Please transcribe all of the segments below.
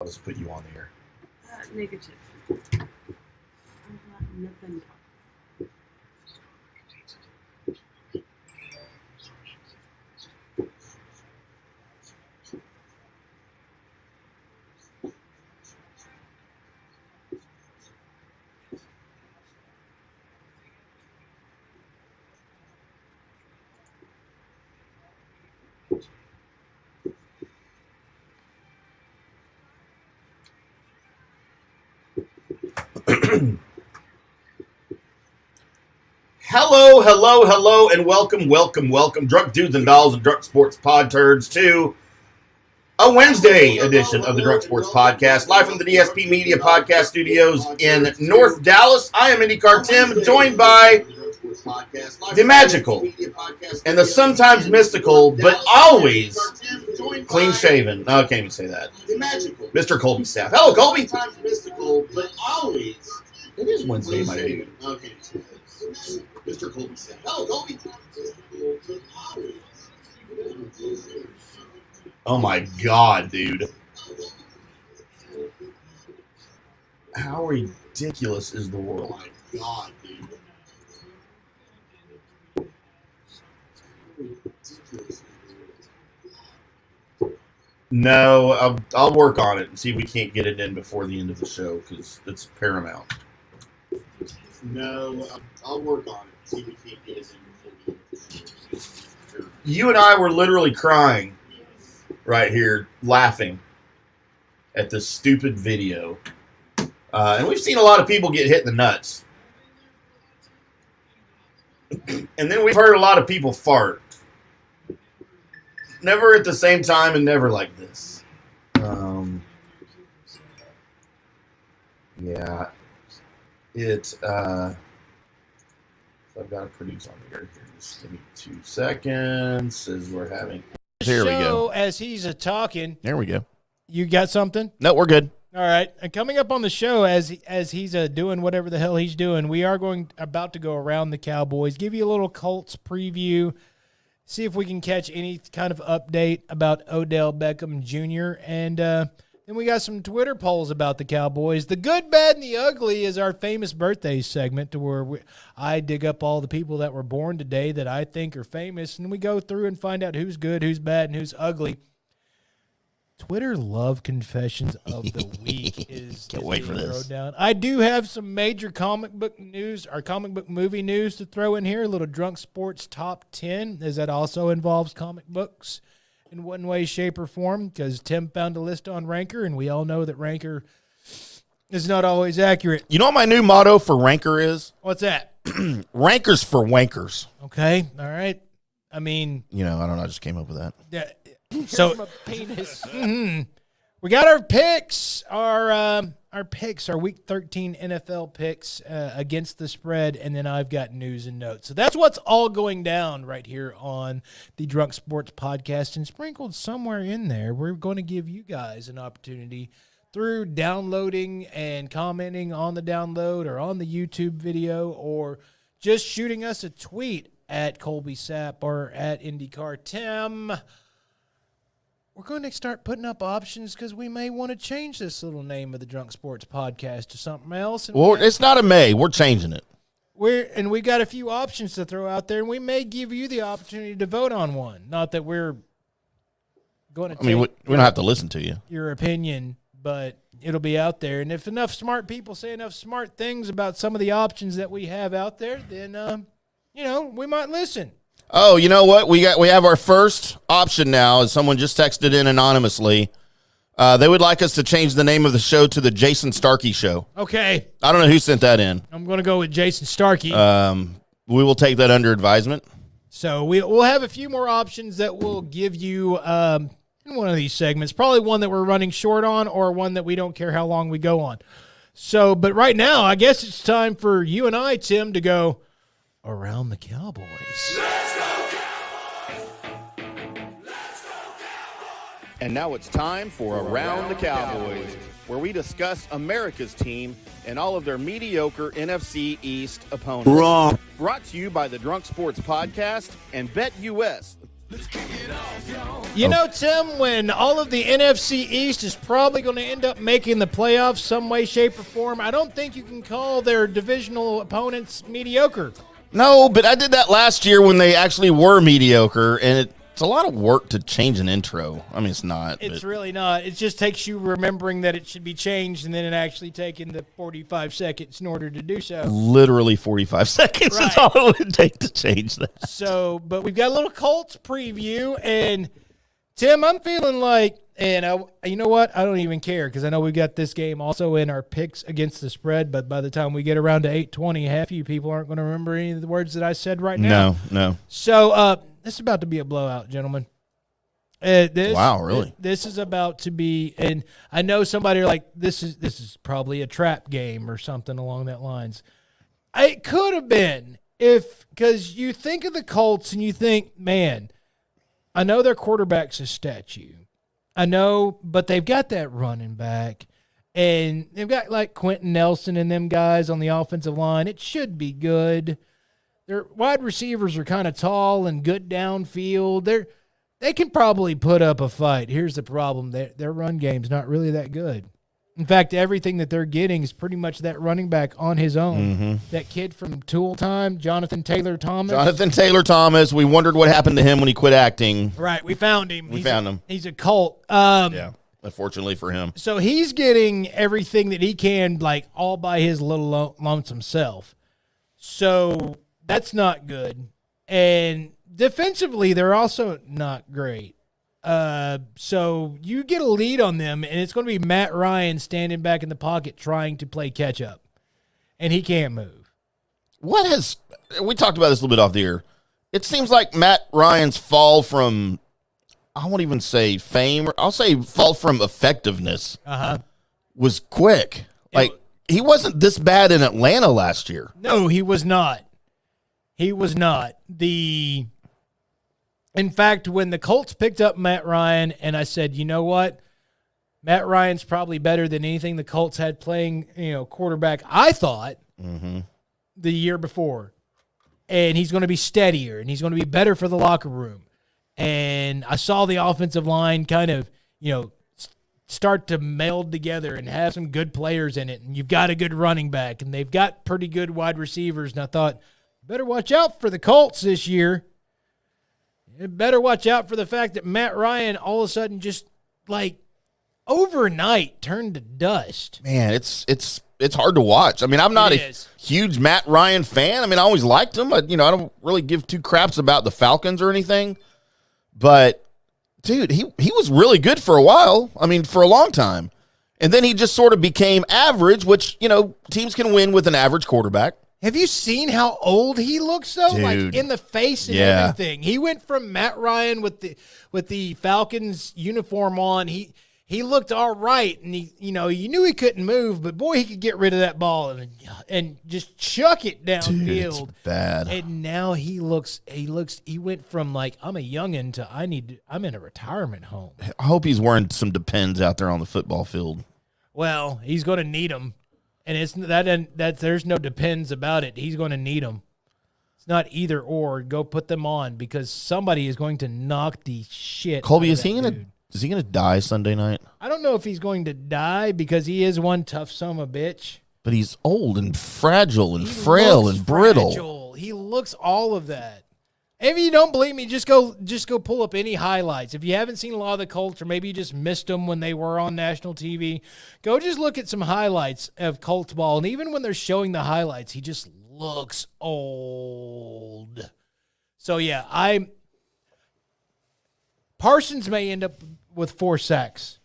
I'll just put you on the air. Negative. I got nothing. Hello, and welcome, Drunk Dudes and Dolls and Drunk Sports Pod Turds to a Wednesday edition of the Drunk Sports Podcast, live from the DSP Media Podcast Studios in North Dallas. I am IndyCar Tim, joined by the magical and the sometimes mystical, but always clean-shaven. No, I can't even say that. Mr. Colby Sapp. Hello, Colby. It is Wednesday, my dude. Mr. Colby said, "Hello, Colby." Oh my God, dude! How ridiculous is the world? Oh my God, dude! No, I'll work on it and see if we can't get it in before the end of the show because it's paramount. No, I'll work on it. See if we can't get it in before. You and I were literally crying right here, laughing at this stupid video. And we've seen a lot of people get hit in the nuts. And then we've heard a lot of people fart. Never at the same time and never like this. Yeah. I've got to produce on the air here. Just give me 2 seconds as we're having. Here we go. As he's talking. There we go. You got something? No, we're good. All right. And coming up on the show, as he's doing whatever the hell he's doing, we are about to go around the Cowboys, give you a little Colts preview, see if we can catch any kind of update about Odell Beckham Jr., and then we got some Twitter polls about the Cowboys. The good, bad, and the ugly is our famous birthday segment to where I dig up all the people that were born today that I think are famous, and we go through and find out who's good, who's bad, and who's ugly. Twitter love confessions of the week is can't wait for this. Down. I do have some major comic book news or comic book movie news to throw in here. A little Drunk Sports Top 10, as that also involves comic books in one way, shape, or form, because Tim found a list on Ranker, and we all know that Ranker is not always accurate. You know what my new motto for Ranker is? What's that? Rankers for wankers. Okay, all right. I mean, I don't know. I just came up with that. Yeah. So, penis. We got our picks, our Week 13 NFL picks against the spread, and then I've got news and notes. So that's what's all going down right here on the Drunk Sports Podcast, and sprinkled somewhere in there, we're going to give you guys an opportunity through downloading and commenting on the download or on the YouTube video, or just shooting us a tweet at Colby Sapp or at IndyCar Tim. We're going to start putting up options because we may want to change this little name of the Drunk Sports Podcast to something else. And It's not a may. We're changing it. We got a few options to throw out there, and we may give you the opportunity to vote on one. Not that we're going to take we don't have to listen to you. Your opinion, but it'll be out there. And if enough smart people say enough smart things about some of the options that we have out there, then, we might listen. Oh, you know what? We have our first option now, as someone just texted in anonymously. They would like us to change the name of the show to the Jason Starkey Show. Okay. I don't know who sent that in. I'm going to go with Jason Starkey. We will take that under advisement. So we'll have a few more options that we'll give you in one of these segments. Probably one that we're running short on, or one that we don't care how long we go on. So, but right now, I guess it's time for you and I, Tim, to go around the Cowboys. And now it's time for Around the Cowboys, where we discuss America's team and all of their mediocre NFC East opponents. Wrong. Brought to you by the Drunk Sports Podcast and BetUS. Let's kick it You know, Tim, when all of the NFC East is probably going to end up making the playoffs some way, shape, or form, I don't think you can call their divisional opponents mediocre. No, but I did that last year when they actually were mediocre, and it's a lot of work to change an intro. I mean, it's not. It's really not. It just takes you remembering that it should be changed and then it actually taking the 45 seconds in order to do so. Literally 45 seconds is all it would take to change that. So, but we've got a little Colts preview, and Tim, I'm feeling like, and you know what? I don't even care because I know we got this game also in our picks against the spread, but by the time we get around to 8:20, half of you people aren't going to remember any of the words that I said right now. No. So, this is about to be a blowout, gentlemen. Wow, really? This is about to be, and I know somebody are like, this is probably a trap game or something along that lines. It could have been because you think of the Colts and you think, man, I know their quarterback's a statue. I know, but they've got that running back, and they've got like Quentin Nelson and them guys on the offensive line. It should be good. Their wide receivers are kind of tall and good downfield. They can probably put up a fight. Here's the problem. Their run game's not really that good. In fact, everything that they're getting is pretty much that running back on his own. Mm-hmm. That kid from Tool Time, Jonathan Taylor Thomas. We wondered what happened to him when he quit acting. Right. We found him. We found him. He's a cult. Yeah. Unfortunately for him. So he's getting everything that he can, like, all by his little lonesome self. So that's not good. And defensively, they're also not great. So you get a lead on them, and it's going to be Matt Ryan standing back in the pocket trying to play catch up, and he can't move. We talked about this a little bit off the air. It seems like Matt Ryan's fall from, I won't even say fame, I'll say fall from effectiveness was quick. Like, he wasn't this bad in Atlanta last year. No, he was not. In fact, when the Colts picked up Matt Ryan, and I said, you know what? Matt Ryan's probably better than anything the Colts had playing, quarterback, I thought, the year before. And he's going to be steadier, and he's going to be better for the locker room. And I saw the offensive line kind of, start to meld together and have some good players in it. And you've got a good running back, and they've got pretty good wide receivers. And I thought, better watch out for the Colts this year. You better watch out for the fact that Matt Ryan all of a sudden just, like, overnight turned to dust. Man, it's hard to watch. I mean, I'm not a huge Matt Ryan fan. I mean, I always liked him. I don't really give two craps about the Falcons or anything. But, dude, he was really good for a while. I mean, for a long time. And then he just sort of became average, which, teams can win with an average quarterback. Have you seen how old he looks, though? Dude. Like, in the face and everything. He went from Matt Ryan with the Falcons uniform on. He looked all right, and you knew he couldn't move, but boy, he could get rid of that ball and just chuck it downfield. Dude, it's bad. And now he went from like, I'm a youngin' to I'm in a retirement home. I hope he's wearing some Depends out there on the football field. Well, he's going to need them. And it's that there's no Depends about it. He's going to need them. It's not either or. Go put them on because somebody is going to knock the shit. Colby, is he gonna die Sunday night? I don't know if he's going to die because he is one tough son of a bitch. But he's old and fragile and frail and brittle. He looks all of that. If you don't believe me, just go pull up any highlights. If you haven't seen a lot of the Colts, or maybe you just missed them when they were on national TV, go just look at some highlights of Colts ball. And even when they're showing the highlights, he just looks old. So, yeah, Parsons may end up with 4 sacks.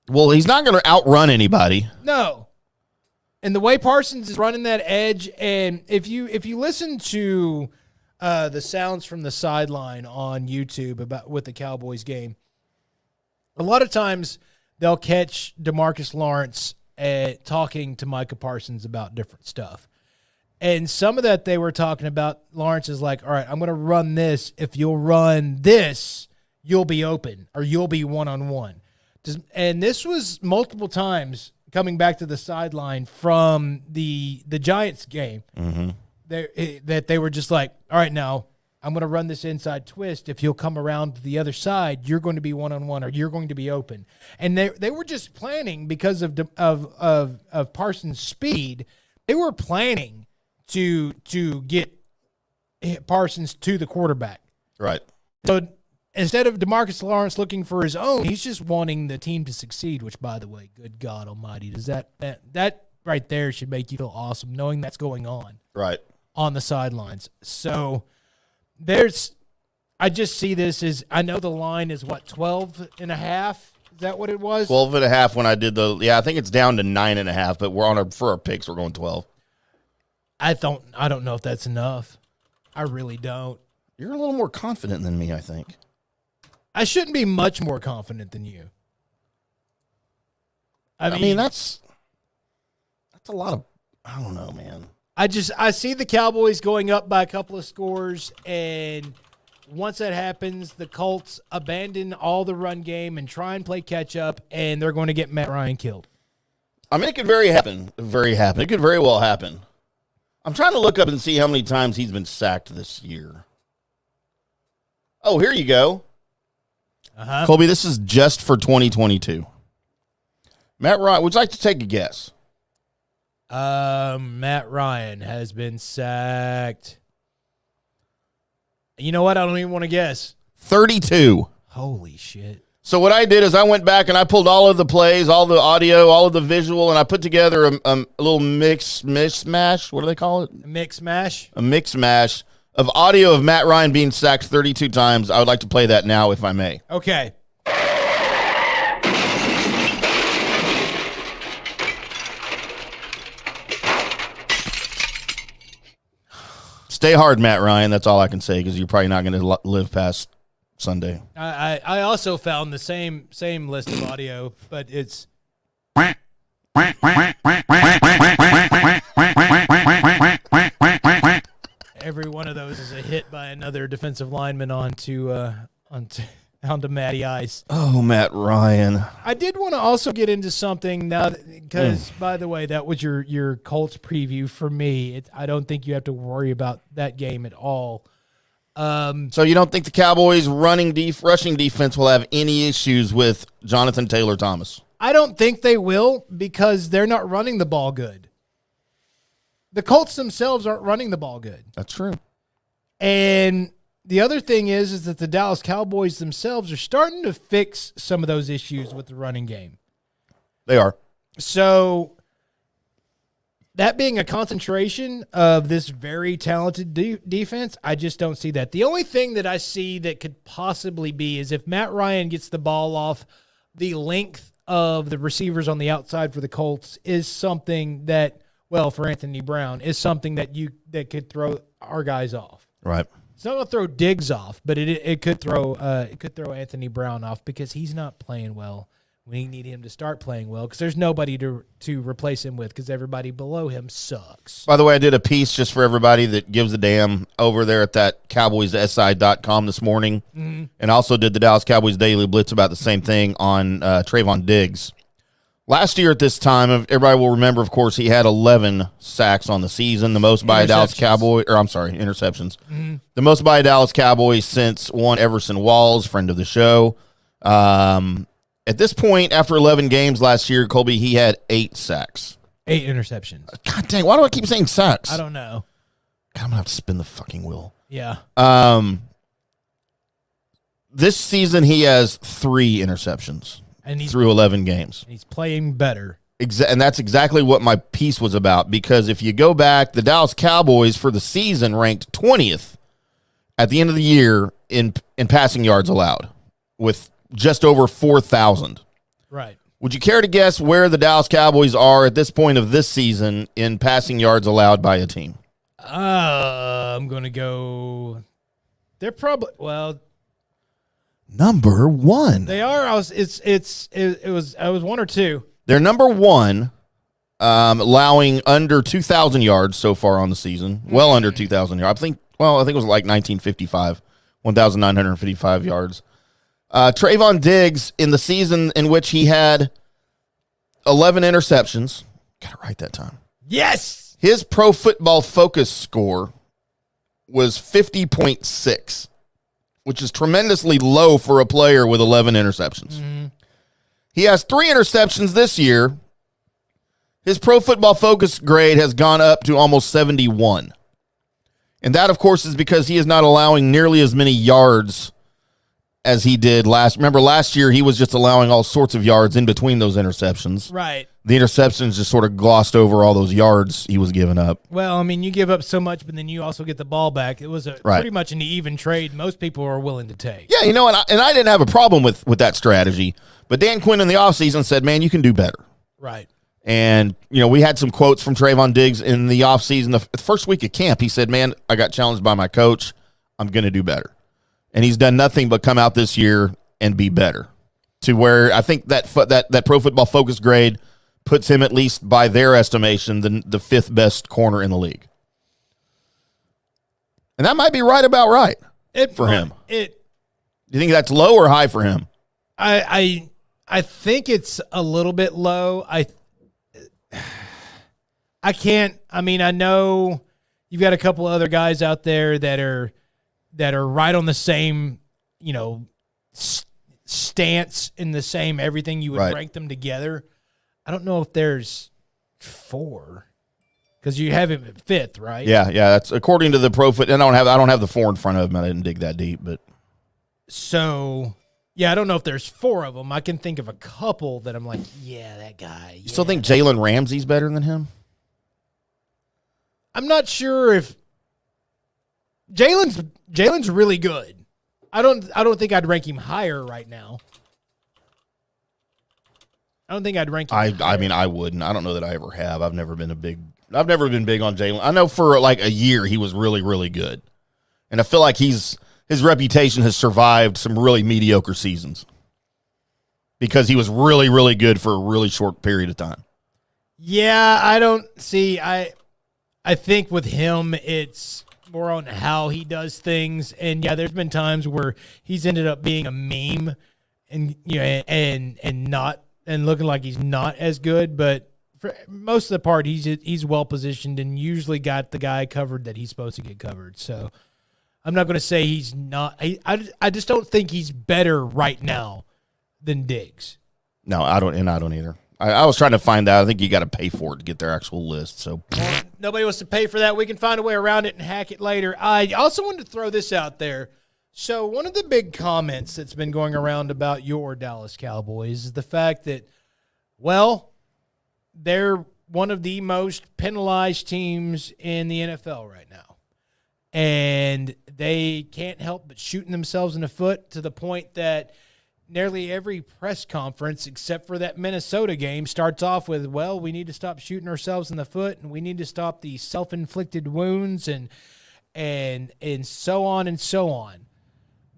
Well, he's not going to outrun anybody. No. And the way Parsons is running that edge, and if you listen to the sounds from the sideline on YouTube with the Cowboys game, a lot of times they'll catch DeMarcus Lawrence talking to Micah Parsons about different stuff. And some of that they were talking about, Lawrence is like, all right, I'm going to run this. If you'll run this, you'll be open or you'll be one-on-one. And this was multiple times coming back to the sideline from the Giants game. Mm-hmm. That they were just like, all right, now I'm going to run this inside twist. If you'll come around to the other side, you're going to be one-on-one or you're going to be open. And they were just planning because of Parsons' speed. They were planning to get Parsons to the quarterback. Right. So instead of DeMarcus Lawrence looking for his own, he's just wanting the team to succeed, which, by the way, good God almighty, does that right there should make you feel awesome knowing that's going on. Right. On the sidelines. So I just see this as, I know the line is what, 12.5? Is that what it was? 12.5 when I did I think it's down to 9.5, but we're for our picks, we're going 12. I don't know if that's enough. I really don't. You're a little more confident than me, I think. I shouldn't be much more confident than you. I mean that's a lot of, I don't know, man. I see the Cowboys going up by a couple of scores, and once that happens, the Colts abandon all the run game and try and play catch up, and they're going to get Matt Ryan killed. I mean, it could happen. It could very well happen. I'm trying to look up and see how many times he's been sacked this year. Oh, here you go. Uh-huh. Colby, this is just for 2022. Matt Ryan, would you like to take a guess? Matt Ryan has been sacked. You know what? I don't even want to guess. 32. Holy shit. So what I did is I went back and I pulled all of the plays, all the audio, all of the visual, and I put together a little mix-mash. What do they call it? A mix-mash? A mix-mash of audio of Matt Ryan being sacked 32 times. I would like to play that now, if I may. Okay. Stay hard, Matt Ryan. That's all I can say because you're probably not going to live past Sunday. I also found the same list of audio, but it's every one of those is a hit by another defensive lineman onto Matty Ice. Oh, Matt Ryan. I did want to also get into something now because, by the way, that was your Colts preview for me. I don't think you have to worry about that game at all. So you don't think the Cowboys' rushing defense will have any issues with Jonathan Taylor Thomas? I don't think they will because they're not running the ball good. The Colts themselves aren't running the ball good. That's true. And the other thing is that the Dallas Cowboys themselves are starting to fix some of those issues with the running game. They are. So that being a concentration of this very talented defense, I just don't see that. The only thing that I see that could possibly be is if Matt Ryan gets the ball off the length of the receivers on the outside for the Colts is something that, well, for Anthony Brown, is something that could throw our guys off. Right. It's not going to throw Diggs off, but it could throw Anthony Brown off because he's not playing well. We need him to start playing well because there's nobody to replace him with because everybody below him sucks. By the way, I did a piece just for everybody that gives a damn over there at that CowboysSI.com this morning, and also did the Dallas Cowboys Daily Blitz about the same thing on Trayvon Diggs. Last year at this time, everybody will remember, of course, he had 11 sacks on the season, the most by a Dallas Cowboy, interceptions. Mm-hmm. The most by a Dallas Cowboy since one Everson Walls, friend of the show. At this point, after 11 games last year, Colby, he had 8 sacks. 8 interceptions. God dang, why do I keep saying sacks? I don't know. God, I'm going to have to spin the fucking wheel. Yeah. This season, he has 3 interceptions through 11 games. He's playing better. And that's exactly what my piece was about, because if you go back, the Dallas Cowboys for the season ranked 20th at the end of the year in passing yards allowed with just over 4,000. Right. Would you care to guess where the Dallas Cowboys are at this point of this season in passing yards allowed by a team? I'm going to go. They're probably number 1. They are. I was 1 or 2. They're number 1, allowing under 2,000 yards so far on the season. Well under 2,000 yards. I think it was like 1,955, 1,955 yards. Trayvon Diggs, in the season in which he had 11 interceptions, got it right that time. Yes! His Pro Football Focus score was 50.6, which is tremendously low for a player with 11 interceptions. Mm-hmm. He has 3 interceptions this year. His Pro Football Focus grade has gone up to almost 71. And that, of course, is because he is not allowing nearly as many yards as he did last. Remember, last year he was just allowing all sorts of yards in between those interceptions. Right. The interceptions just sort of glossed over all those yards he was giving up. Well, I mean, you give up so much, but then you also get the ball back. It was pretty much an even trade most people are willing to take. Yeah, you know, and I didn't have a problem with that strategy. But Dan Quinn in the offseason said, man, you can do better. Right. And, you know, we had some quotes from Trayvon Diggs in the offseason. The first week of camp, he said, man, I got challenged by my coach. I'm going to do better. And he's done nothing but come out this year and be better, to where I think that Pro Football Focus grade puts him, at least by their estimation, the 5th best corner in the league. And that might be right about right for him. Do you think that's low or high for him? I think it's a little bit low. I can't. I mean, I know you've got a couple other guys out there that are right on the same, you know, stance in the same everything. You would rank them together. I don't know if there's 4 because you have him at 5th, right? Yeah. That's according to the Pro Foot. I don't have the 4 in front of him. I didn't dig that deep, but so. Yeah, I don't know if there's 4 of them. I can think of a couple that I'm like, yeah, that guy. You still think Jalen Ramsey's better than him? I'm not sure if Jalen's really good. I don't think I'd rank him higher right now. I don't think I'd rank him higher. I mean, I wouldn't. I don't know that I ever have. I've never been big on Jalen. I know for like a year he was really, really good. And I feel like his reputation has survived some really mediocre seasons because he was really, really good for a really short period of time. Yeah, I think with him, it's more on how he does things. And yeah, there's been times where he's ended up being a meme and, you know, and looking like he's not as good, but for most of the part, he's well positioned and usually got the guy covered that he's supposed to get covered. So I'm not going to say he's not. I just don't think he's better right now than Diggs. No, I don't either. I was trying to find out. I think you got to pay for it to get their actual list. So nobody wants to pay for that. We can find a way around it and hack it later. I also wanted to throw this out there. So one of the big comments that's been going around about your Dallas Cowboys is the fact that, well, they're one of the most penalized teams in the NFL right now. And they can't help but shooting themselves in the foot to the point that nearly every press conference, except for that Minnesota game, starts off with, well, we need to stop shooting ourselves in the foot and we need to stop the self-inflicted wounds and so on and so on.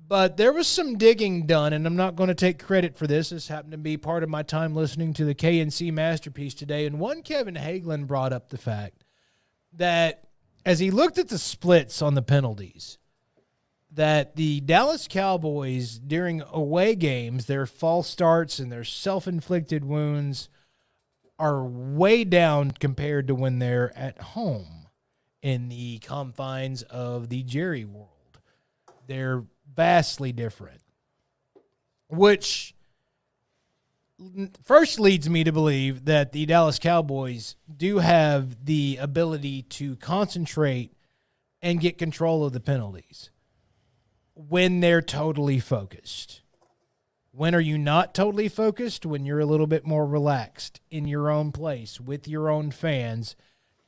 But there was some digging done, and I'm not going to take credit for this. This happened to be part of my time listening to the KNC Masterpiece today. And one Kevin Hagelin brought up the fact that as he looked at the splits on the penalties, that the Dallas Cowboys, during away games, their false starts and their self-inflicted wounds are way down compared to when they're at home in the confines of the Jerry world. They're vastly different, which first leads me to believe that the Dallas Cowboys do have the ability to concentrate and get control of the penalties when they're totally focused. When are you not totally focused? When you're a little bit more relaxed in your own place with your own fans,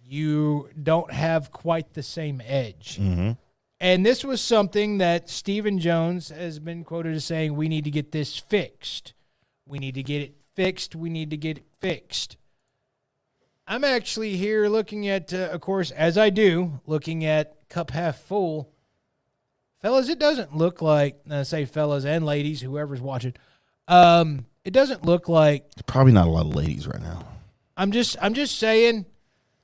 you don't have quite the same edge. Mm-hmm. And this was something that Stephen Jones has been quoted as saying, we need to get this fixed. We need to get it fixed. We need to get it fixed. I'm actually here looking at, of course, as I do, looking at cup half full. Fellas, it doesn't look like, I say fellas and ladies, whoever's watching, it doesn't look like. There's probably not a lot of ladies right now. I'm just saying.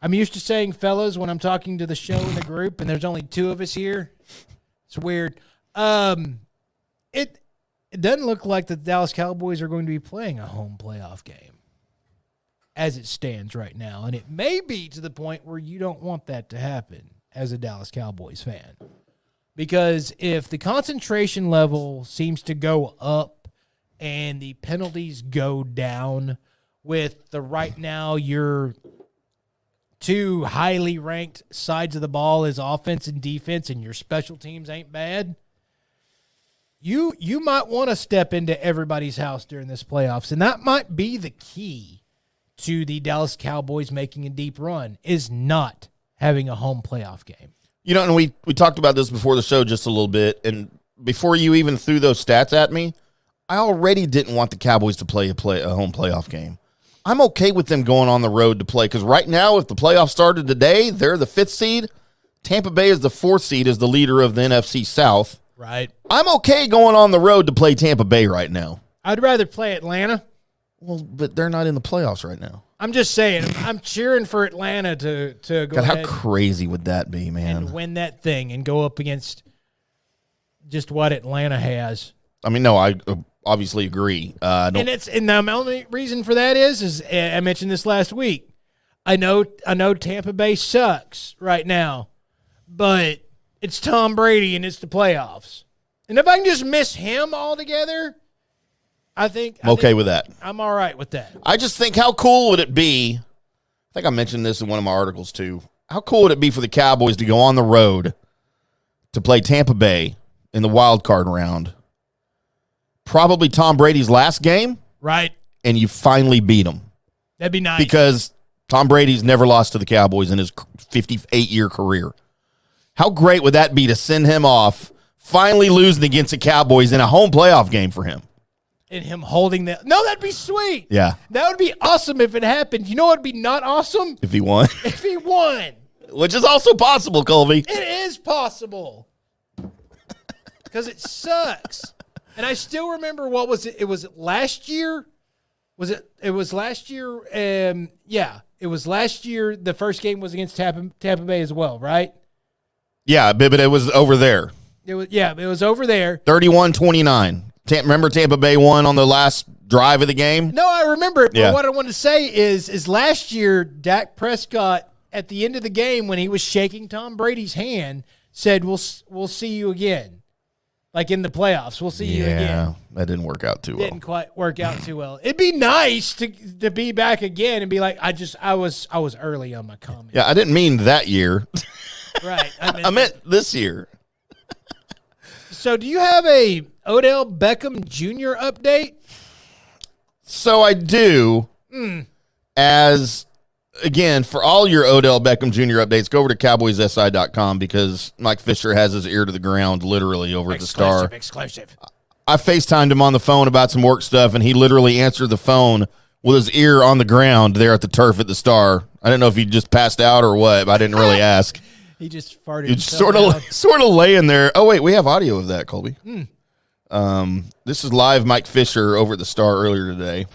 I'm used to saying fellas when I'm talking to the show in the group, and there's only 2 of us here. It's weird. It doesn't look like the Dallas Cowboys are going to be playing a home playoff game as it stands right now, and it may be to the point where you don't want that to happen. as a Dallas Cowboys fan. Because if the concentration level seems to go up and the penalties go down with the right now your two highly ranked sides of the ball as offense and defense and your special teams ain't bad, you might want to step into everybody's house during this playoffs. And that might be the key to the Dallas Cowboys making a deep run, is not having a home playoff game. You know, and we talked about this before the show just a little bit, and before you even threw those stats at me, I already didn't want the Cowboys to play a home playoff game. I'm okay with them going on the road to play, because right now, if the playoffs started today, they're the 5th seed. Tampa Bay is the 4th seed as the leader of the NFC South. Right. I'm okay going on the road to play Tampa Bay right now. I'd rather play Atlanta. Well, but they're not in the playoffs right now. I'm just saying, I'm cheering for Atlanta to go God, ahead how crazy would that be, man? and win that thing and go up against just what Atlanta has. I mean, no, I obviously agree. And the only reason for that is I mentioned this last week. I know Tampa Bay sucks right now, but it's Tom Brady and it's the playoffs. And if I can just miss him altogether, I'm okay with that. I'm all right with that. I just think, how cool would it be? I think I mentioned this in one of my articles too. How cool would it be for the Cowboys to go on the road to play Tampa Bay in the wild card round? Probably Tom Brady's last game. Right. And you finally beat him. That'd be nice. Because Tom Brady's never lost to the Cowboys in his 58-year career. How great would that be to send him off, finally losing against the Cowboys in a home playoff game for him? And him holding that. No, that'd be sweet. Yeah. That would be awesome if it happened. You know what would be not awesome? If he won. If he won. Which is also possible, Colby. It is possible. Because it sucks. And I still remember, what was it? It was last year? It was last year. Yeah. It was last year. The first game was against Tampa Bay as well, right? Yeah, but it was over there. It was over there. 31-29. Remember Tampa Bay won on the last drive of the game? No, I remember it. But Yeah. what I wanted to say is last year, Dak Prescott, at the end of the game, when he was shaking Tom Brady's hand, said, we'll see you again. Like in the playoffs, we'll see you again. Yeah, that didn't work out too well. Didn't quite work out too well. It'd be nice to be back again and be like, I was early on my comment. Yeah, I didn't mean that year. Right. I meant this year. So do you have a Odell Beckham Jr. update? So I do. As, again, for all your Odell Beckham Jr. updates, go over to CowboysSI.com, because Mike Fisher has his ear to the ground literally over at the Star. Exclusive. I FaceTimed him on the phone about some work stuff, and he literally answered the phone with his ear on the ground there at the turf at the Star. I didn't know if he just passed out or what, but I didn't really ask. He just farted. It's sort of laying there. Oh, wait, we have audio of that, Colby. This is live Mike Fisher over at the Star earlier today.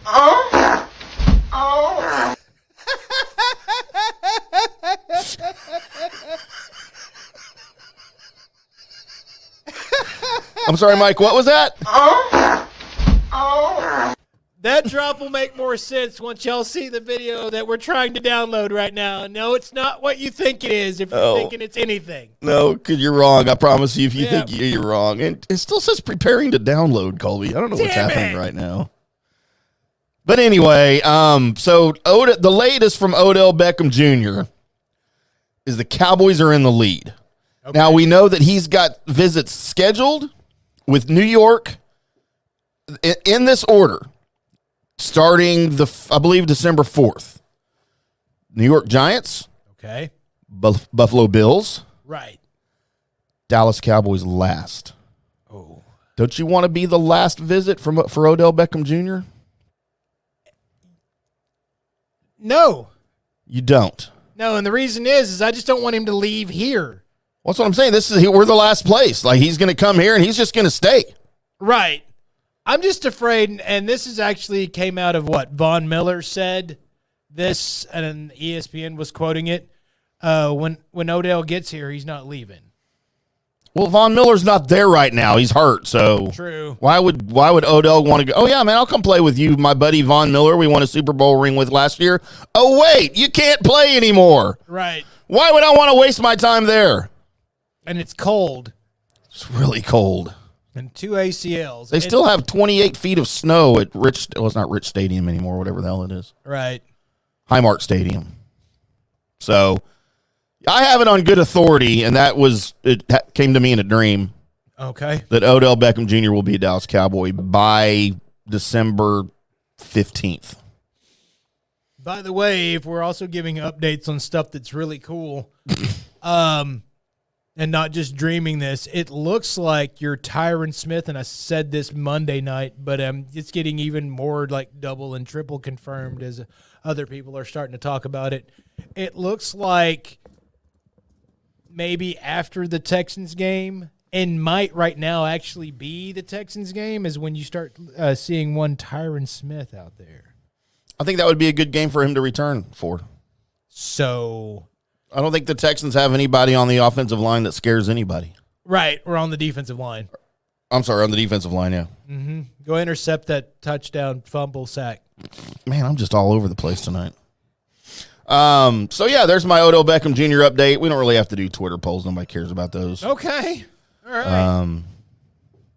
I'm sorry, Mike, what was that? That drop will make more sense once y'all see the video that we're trying to download right now. No, it's not what you think it is if you're thinking it's anything. No, because you're wrong. I promise you, if you think you're wrong. And it still says preparing to download, Colby. I don't know what's happening right now. But anyway, so the latest from Odell Beckham Jr. is the Cowboys are in the lead. Okay. Now, we know that he's got visits scheduled with New York in this order, starting I believe December 4th. New York Giants. Okay. Buffalo Bills. Right. Dallas Cowboys last. Oh. Don't you want to be the last visit for Odell Beckham Jr.? No. You don't. No, and the reason is I just don't want him to leave here. Well, that's what I'm saying. We're the last place. Like, he's going to come here and he's just going to stay. Right. I'm just afraid, and this is actually came out of what Von Miller said this, and ESPN was quoting it. When Odell gets here, he's not leaving. Well, Von Miller's not there right now. He's hurt, so True. why would Odell want to go? Oh, yeah, man, I'll come play with you, my buddy Von Miller we won a Super Bowl ring with last year. Oh, wait, you can't play anymore. Right. Why would I want to waste my time there? And it's cold. It's really cold. And 2 ACLs. They still have 28 feet of snow at Rich. Well, it's not Rich Stadium anymore, whatever the hell it is. Right. Highmark Stadium. So I have it on good authority, and it came to me in a dream. Okay. That Odell Beckham Jr. will be a Dallas Cowboy by December 15th. By the way, if we're also giving updates on stuff that's really cool, and not just dreaming this, it looks like your Tyron Smith, and I said this Monday night, but it's getting even more like double and triple confirmed as other people are starting to talk about it. It looks like maybe after the Texans game, and might right now actually be the Texans game, is when you start seeing one Tyron Smith out there. I think that would be a good game for him to return for. So I don't think the Texans have anybody on the offensive line that scares anybody. Right, or on the defensive line. I'm sorry, on the defensive line, yeah. Mm-hmm. Go intercept that touchdown, fumble, sack. Man, I'm just all over the place tonight. So, yeah, there's my Odell Beckham Jr. update. We don't really have to do Twitter polls. Nobody cares about those. Okay. All right.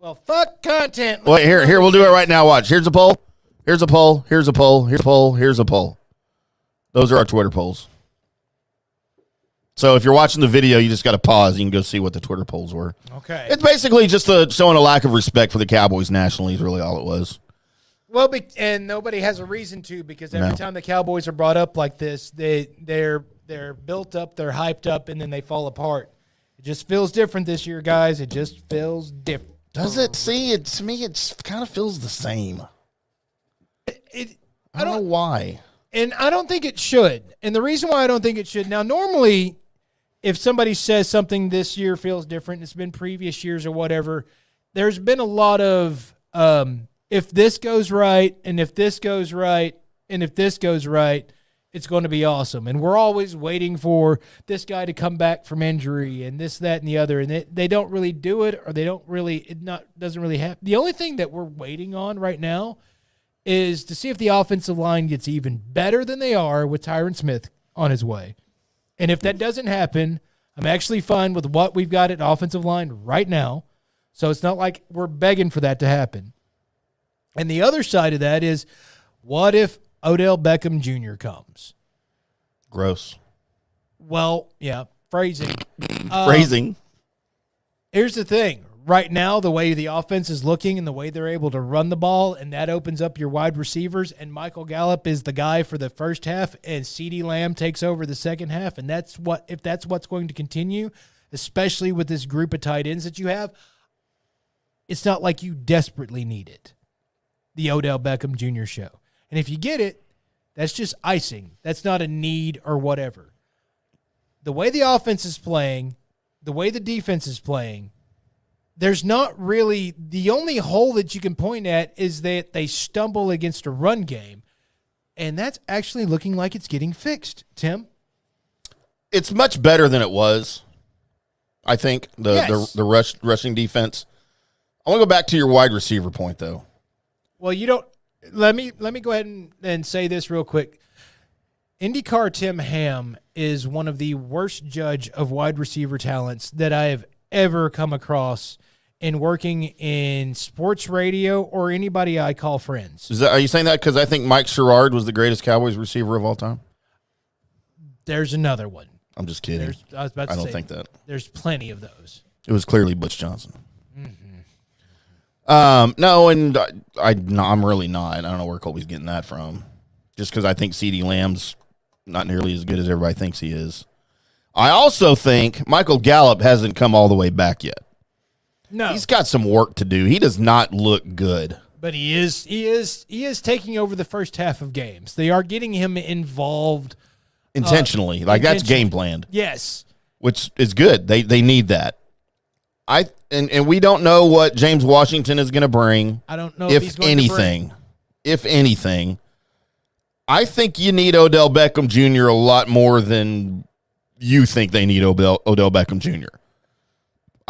Well, fuck content. Wait, here, we'll do it right now. Watch. Here's a poll. Here's a poll. Here's a poll. Here's a poll. Here's a poll. Those are our Twitter polls. So if you're watching the video, you just got to pause. You can go see what the Twitter polls were. Okay. It's basically just showing a lack of respect for the Cowboys nationally is really all it was. Well, and nobody has a reason to, because every time the Cowboys are brought up like this, they're built up, they're hyped up, and then they fall apart. It just feels different this year, guys. It just feels different. Does it? See, to me, it kind of feels the same. I don't know why. And I don't think it should. And the reason why I don't think it should, now normally if somebody says something this year feels different, it's been previous years or whatever, there's been a lot of if this goes right, and if this goes right, and if this goes right, it's going to be awesome. And we're always waiting for this guy to come back from injury and this, that, and the other. And they don't really do it, or doesn't really happen. The only thing that we're waiting on right now is to see if the offensive line gets even better than they are with Tyron Smith on his way. And if that doesn't happen, I'm actually fine with what we've got at offensive line right now. So it's not like we're begging for that to happen. And the other side of that is, what if Odell Beckham Jr. comes? Gross. Well, yeah, phrasing. Phrasing. Here's the thing. Right now, the way the offense is looking and the way they're able to run the ball, and that opens up your wide receivers, and Michael Gallup is the guy for the first half, and CeeDee Lamb takes over the second half, and if that's what's going to continue, especially with this group of tight ends that you have, it's not like you desperately need it. The Odell Beckham Jr. show. And if you get it, that's just icing. That's not a need or whatever. The way the offense is playing, the way the defense is playing, there's not really, the only hole that you can point at is that they stumble against a run game. And that's actually looking like it's getting fixed, Tim. It's much better than it was, I think, the rushing defense. I want to go back to your wide receiver point, though. Well, you don't. Let me go ahead and say this real quick. IndyCar Tim Ham is one of the worst judge of wide receiver talents that I have ever come across in working in sports radio or anybody I call friends. Are you saying that because I think Mike Sherrard was the greatest Cowboys receiver of all time? There's another one. I'm just kidding. I don't think that. There's plenty of those. It was clearly Butch Johnson. Mm-hmm. No, and I'm really not. I don't know where Colby's getting that from. Just because I think CeeDee Lamb's not nearly as good as everybody thinks he is. I also think Michael Gallup hasn't come all the way back yet. No. He's got some work to do. He does not look good. But he is taking over the first half of games. They are getting him involved intentionally. That's game planned. Yes. Which is good. They need that. And we don't know what James Washington is going to bring. I don't know if he's going to bring. If anything, I think you need Odell Beckham Jr. a lot more than you think they need Odell Beckham Jr.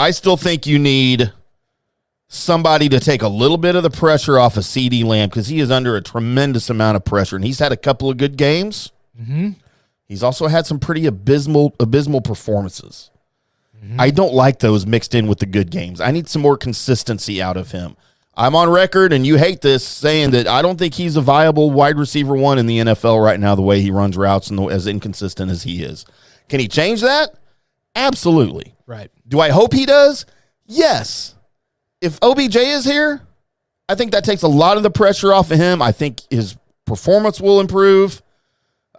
I still think you need somebody to take a little bit of the pressure off of CeeDee Lamb because he is under a tremendous amount of pressure, and he's had a couple of good games. Mm-hmm. He's also had some pretty abysmal performances. Mm-hmm. I don't like those mixed in with the good games. I need some more consistency out of him. I'm on record, and you hate this, saying that I don't think he's a viable wide receiver one in the NFL right now, the way he runs routes and as inconsistent as he is. Can he change that? Absolutely. Right. Do I hope he does? Yes. If OBJ is here, I think that takes a lot of the pressure off of him. I think his performance will improve.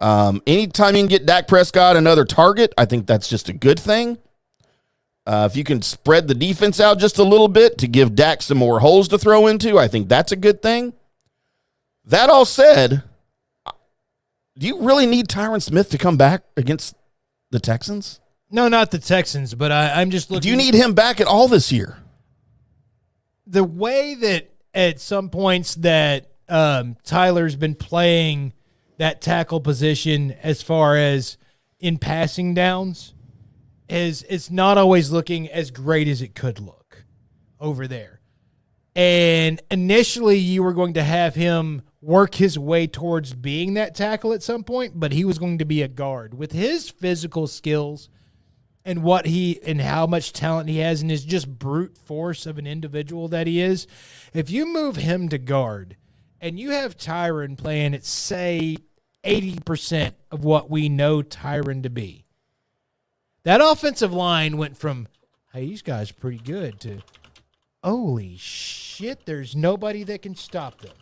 Anytime you can get Dak Prescott another target, I think that's just a good thing. If you can spread the defense out just a little bit to give Dak some more holes to throw into, I think that's a good thing. That all said, do you really need Tyron Smith to come back against the Texans? No, not the Texans, but I'm just looking. Do you need him back at all this year? The way that at some points that Tyler's been playing that tackle position as far as in passing downs, it's not always looking as great as it could look over there. And initially you were going to have him work his way towards being that tackle at some point, but he was going to be a guard. With his physical skills and how much talent he has and his just brute force of an individual that he is, if you move him to guard and you have Tyron playing at, say, 80% of what we know Tyron to be, that offensive line went from, hey, these guys are pretty good, to, holy shit, there's nobody that can stop them.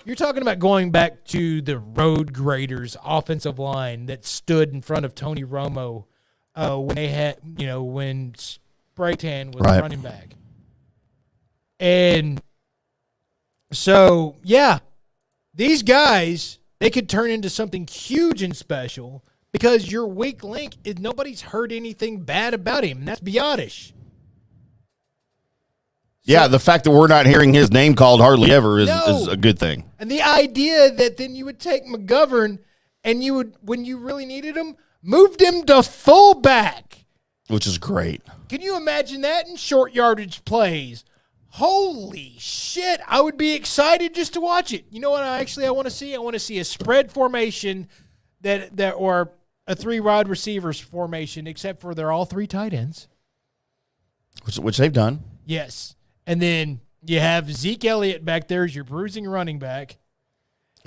You're talking about going back to the Road Graders offensive line that stood in front of Tony Romo when they had, when Spraytan was running back. And so, yeah, these guys, they could turn into something huge and special because your weak link is nobody's heard anything bad about him, and that's Biotish. Yeah, the fact that we're not hearing his name called hardly ever is a good thing. And the idea that then you would take McGovern and you would, when you really needed him, moved him to fullback. Which is great. Can you imagine that in short yardage plays? Holy shit, I would be excited just to watch it. You know what I want to see? I want to see a spread formation that or a three wide receivers formation, except for they're all three tight ends. Which they've done. Yes. And then you have Zeke Elliott back there as your bruising running back.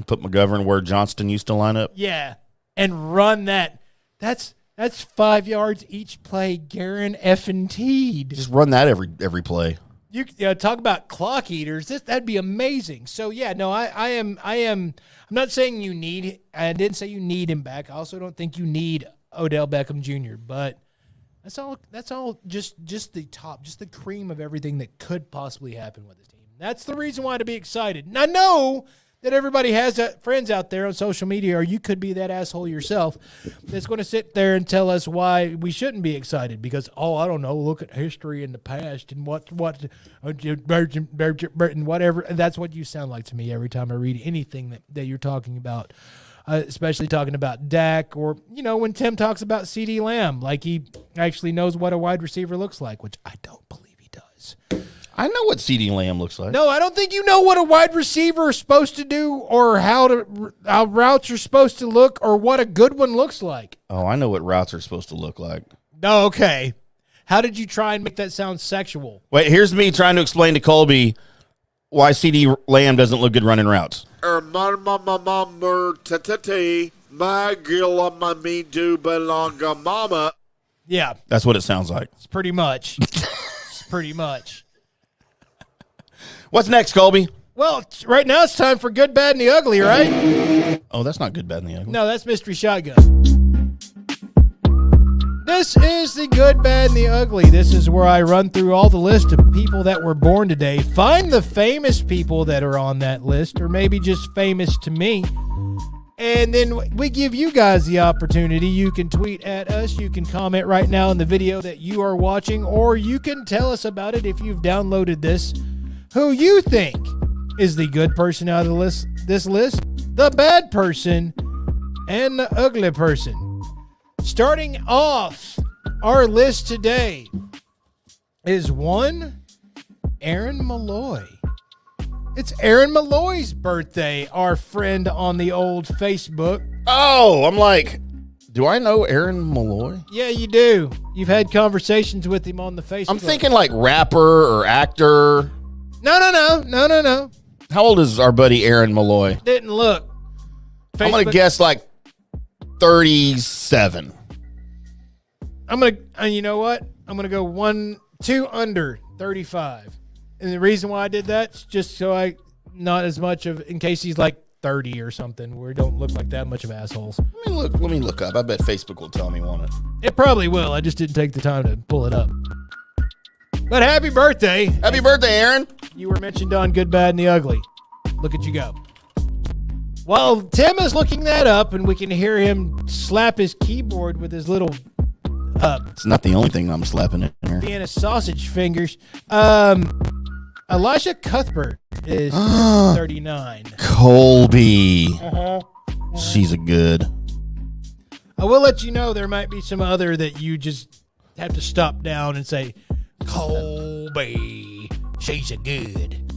Put McGovern where Johnston used to line up. Yeah, and run that. That's 5 yards each play, guaranteed. Just run that every play. You talk about clock eaters. That'd be amazing. So yeah, no, I'm not saying you need. I didn't say you need him back. I also don't think you need Odell Beckham Jr. But that's all. Just the top, just the cream of everything that could possibly happen with the team. That's the reason why to be excited. And I know that everybody has friends out there on social media, or you could be that asshole yourself that's going to sit there and tell us why we shouldn't be excited because, I don't know, look at history in the past and what and whatever. And that's what you sound like to me every time I read anything that you're talking about, especially talking about Dak or, when Tim talks about CeeDee Lamb, like he actually knows what a wide receiver looks like, which I don't believe he does. I know what CeeDee Lamb looks like. No, I don't think you know what a wide receiver is supposed to do or how routes are supposed to look or what a good one looks like. Oh, I know what routes are supposed to look like. Oh, okay. How did you try and make that sound sexual? Wait, here's me trying to explain to Colby why CeeDee Lamb doesn't look good running routes. Yeah. That's what it sounds like. It's pretty much. What's next, Colby? Well, right now it's time for Good, Bad, and the Ugly, right? Oh, that's not Good, Bad, and the Ugly. No, that's Mystery Shotgun. This is the Good, Bad, and the Ugly. This is where I run through all the list of people that were born today, find the famous people that are on that list, or maybe just famous to me, and then we give you guys the opportunity. You can tweet at us. You can comment right now in the video that you are watching, or you can tell us about it if you've downloaded this. Who you think is the good person out of this list, the bad person, and the ugly person. Starting off our list today, is one Aaron Malloy. It's Aaron Malloy's birthday, our friend on the old Facebook. Oh, I'm like, do I know Aaron Malloy? Yeah, you do. You've had conversations with him on the Facebook. I'm thinking like rapper or actor. No. How old is our buddy Aaron Malloy? Didn't look. I'm going to guess like 37. You know what? I'm going to go 2 under 35. And the reason why I did that is just so not as much of, in case he's like 30 or something, where we don't look like that much of assholes. Let me look up. I bet Facebook will tell me, won't it? It probably will. I just didn't take the time to pull it up. But happy birthday. Happy birthday, Aaron. You were mentioned on Good, Bad, and the Ugly. Look at you go. While Tim is looking that up and we can hear him slap his keyboard with his little it's not the only thing I'm slapping in here. Vienna sausage fingers. Elijah Cuthbert is 39. Colby. She's a good. I will let you know there might be some other that you just have to stop down and say, Colby, she's a good.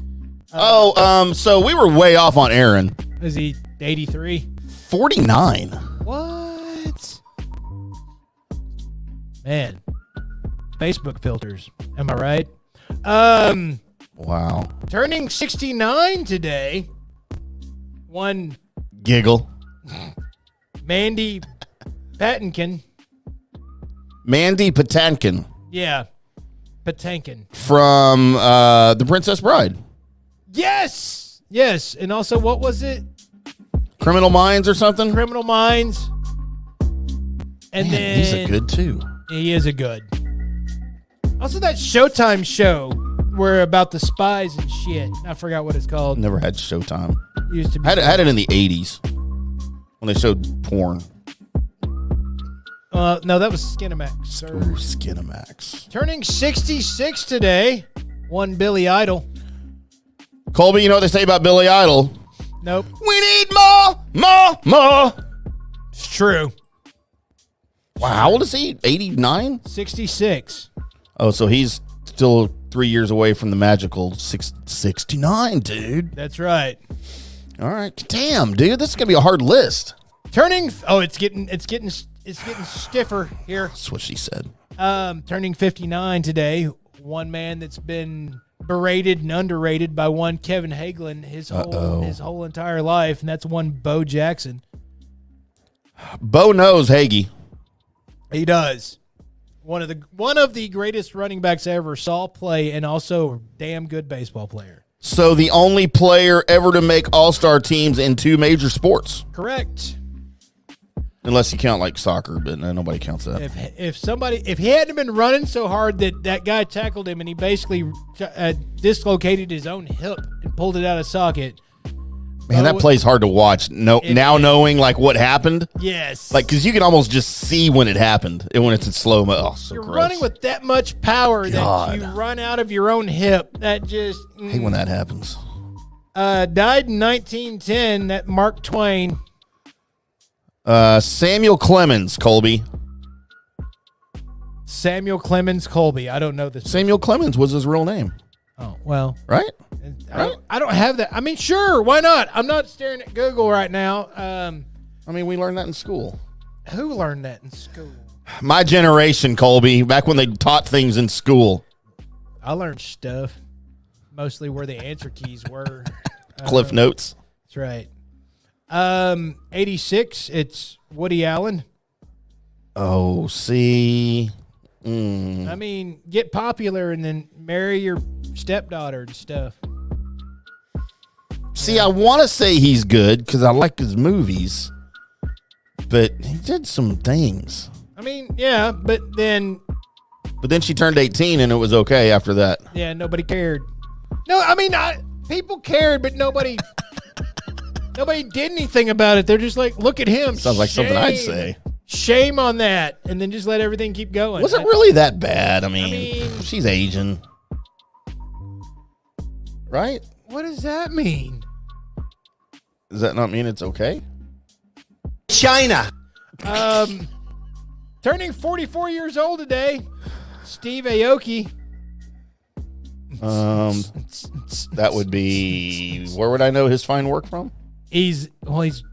So we were way off on Aaron. Is he 83? 49. What? Man. Facebook filters. Am I right? Wow. Turning 69 today. One Giggle. Mandy Patinkin. Mandy Patinkin. Yeah. Patinkin. From The Princess Bride. Yes. And also, what was it? Criminal Minds or something? Criminal Minds. And then he's a good too. He is a good. Also, that Showtime show where about the spies and shit. I forgot what it's called. Never had Showtime. Used to be. Had it in the 80s when they showed porn. No, that was Skinamax. Sir. Ooh, Skinamax. Turning 66 today. One Billy Idol. Colby, you know what they say about Billy Idol? Nope. We need more. It's true. Wow, how old is he? 89? 66. Oh, so he's still 3 years away from the magical 69, dude. That's right. All right. Damn, dude, this is going to be a hard list. It's getting stiffer here. That's what she said. Turning 59 today. One man that's been berated and underrated by one Kevin Hagelin his whole entire life, and that's one Bo Jackson. Bo knows Hagee. He does. One of the greatest running backs I ever saw play, and also a damn good baseball player. So the only player ever to make all-star teams in 2 major sports. Correct. Unless you count like soccer, but nobody counts that. If he hadn't been running so hard that guy tackled him and he basically dislocated his own hip and pulled it out of socket. Man, that play's hard to watch. Knowing like what happened. Yes. Like, because you can almost just see when it happened and when it's in slow-mo. Oh, so You're gross. running with that much power that you run out of your own hip. That just... I hate when that happens. Died in 1910, that Mark Twain. Samuel Clemens, Colby. Samuel Clemens Colby. I don't know this. Samuel Clemens was his real name. Oh, well. Right? I don't have that. I mean, sure, why not? I'm not staring at Google right now. I mean, we learned that in school. Who learned that in school? My generation, Colby, back when they taught things in school. I learned stuff, mostly where the answer keys were. Cliff Notes. That's right. 86, it's Woody Allen. Oh, see. I mean, get popular and then marry your stepdaughter and stuff. See, I want to say he's good because I like his movies, but he did some things. I mean, yeah, but then she turned 18 and it was okay after that. Yeah, nobody cared. No, I mean, people cared, but nobody did anything about it. They're just like, look at him. Sounds like something I'd say. Shame on that, and then just let everything keep going. Was it really that bad? I mean, she's Asian. Right? What does that mean? Does that not mean it's okay? China. Turning 44 years old today, Steve Aoki. That would be, where would I know his fine work from? He's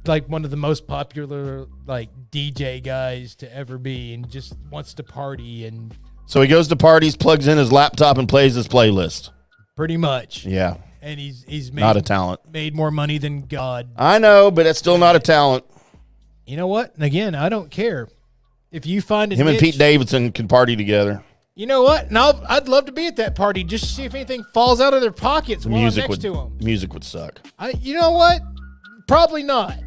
like one of the most popular like DJ guys to ever be, and just wants to party, and So he goes to parties, plugs in his laptop, and plays his playlist. pretty much. Yeah. And he's made, Not a talent. made more money than God. I know, but that's still not a talent. You know what? And again, I don't care. If you find a Him and niche, Pete Davidson can party together. you know what? And I'd love to be at that party just to see if anything falls out of their pockets while I'm next to them. Music would suck. You know what? Probably not.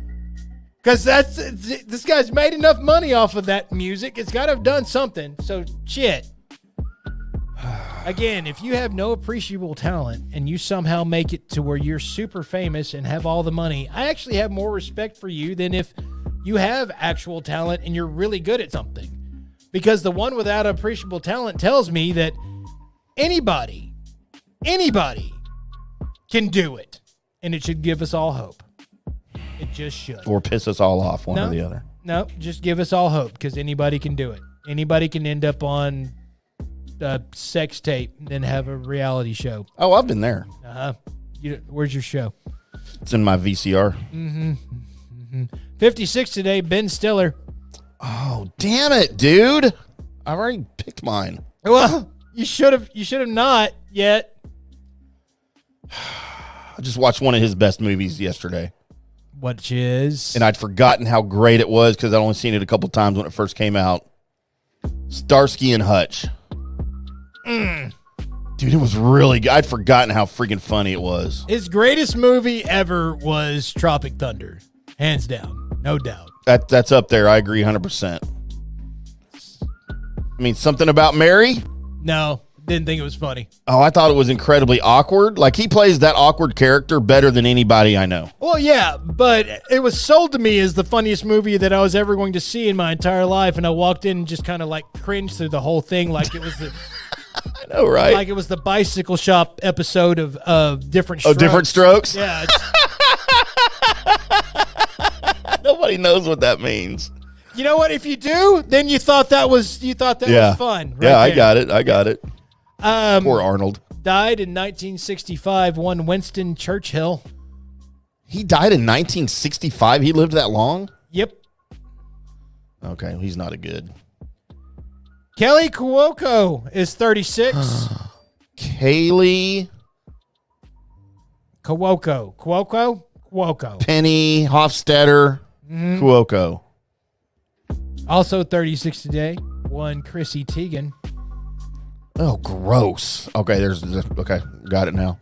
Because this guy's made enough money off of that music. It's got to have done something. So, shit. Again, if you have no appreciable talent and you somehow make it to where you're super famous and have all the money, I actually have more respect for you than if you have actual talent and you're really good at something. Because the one without appreciable talent tells me that anybody can do it. And it should give us all hope. It just should. Or piss us all off, one or the other. No, just give us all hope, because anybody can do it. Anybody can end up on a sex tape and then have a reality show. Oh, I've been there. Where's your show? It's in my VCR. 56 today, Ben Stiller. Oh, damn it, dude. I've already picked mine. Well, you should have not yet. I just watched one of his best movies yesterday. Which is? And I'd forgotten how great it was because I'd only seen it a couple times when it first came out. Starsky and Hutch. Dude, it was really good. I'd forgotten how freaking funny it was. His greatest movie ever was Tropic Thunder. Hands down. No doubt. That's up there. I agree 100%. I mean, something about Mary? No, didn't think it was funny. Oh, I thought it was incredibly awkward. Like, he plays that awkward character better than anybody I know. Well, yeah, but it was sold to me as the funniest movie that I was ever going to see in my entire life, and I walked in and just kind of like cringed through the whole thing like it was the I know, right? like it was the Bicycle Shop episode of Different Strokes. Oh, Different Strokes? Yeah. Nobody knows what that means. You know what? If you do, then you thought that was fun. Right yeah, I there. got it. Poor Arnold. Died in 1965. One Winston Churchill. He died in 1965? He lived that long? Yep. Okay, he's not a good. Kelly Cuoco is 36. Kaylee. Cuoco. Penny Hofstetter. Cuoco. Also 36 today. One Chrissy Teigen. Oh, gross. Okay, okay, got it now.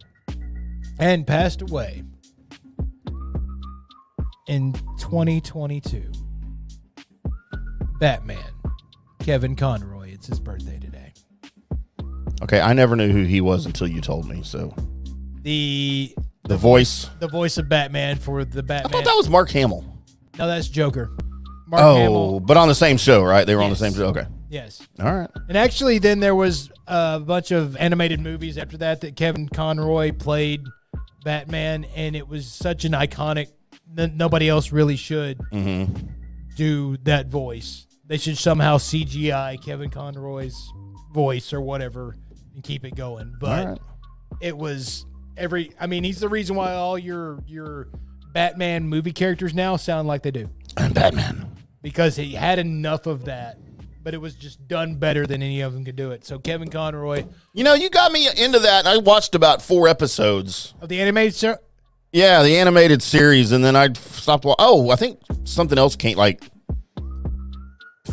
And passed away in 2022. Batman. Kevin Conroy. It's his birthday today. Okay, I never knew who he was until you told me, so. The voice. The voice of Batman for the I Batman. thought that was Mark Hamill. No, that's Joker. Mark Oh, Hamill. but on the same show, right? They were on the Yes. same show. Okay. Yes. All right. And actually, then there was a bunch of animated movies after that Kevin Conroy played Batman, and it was such an iconic that nobody else really should do that voice. They should somehow CGI Kevin Conroy's voice or whatever and keep it going. But it was he's the reason why all your Batman movie characters now sound like they do. I'm Batman. Because he had enough of that, but it was just done better than any of them could do it. So Kevin Conroy. You know, you got me into that. I watched about 4 episodes. Of the animated show? Yeah, the animated series, and then I stopped. Oh, I think something else came, like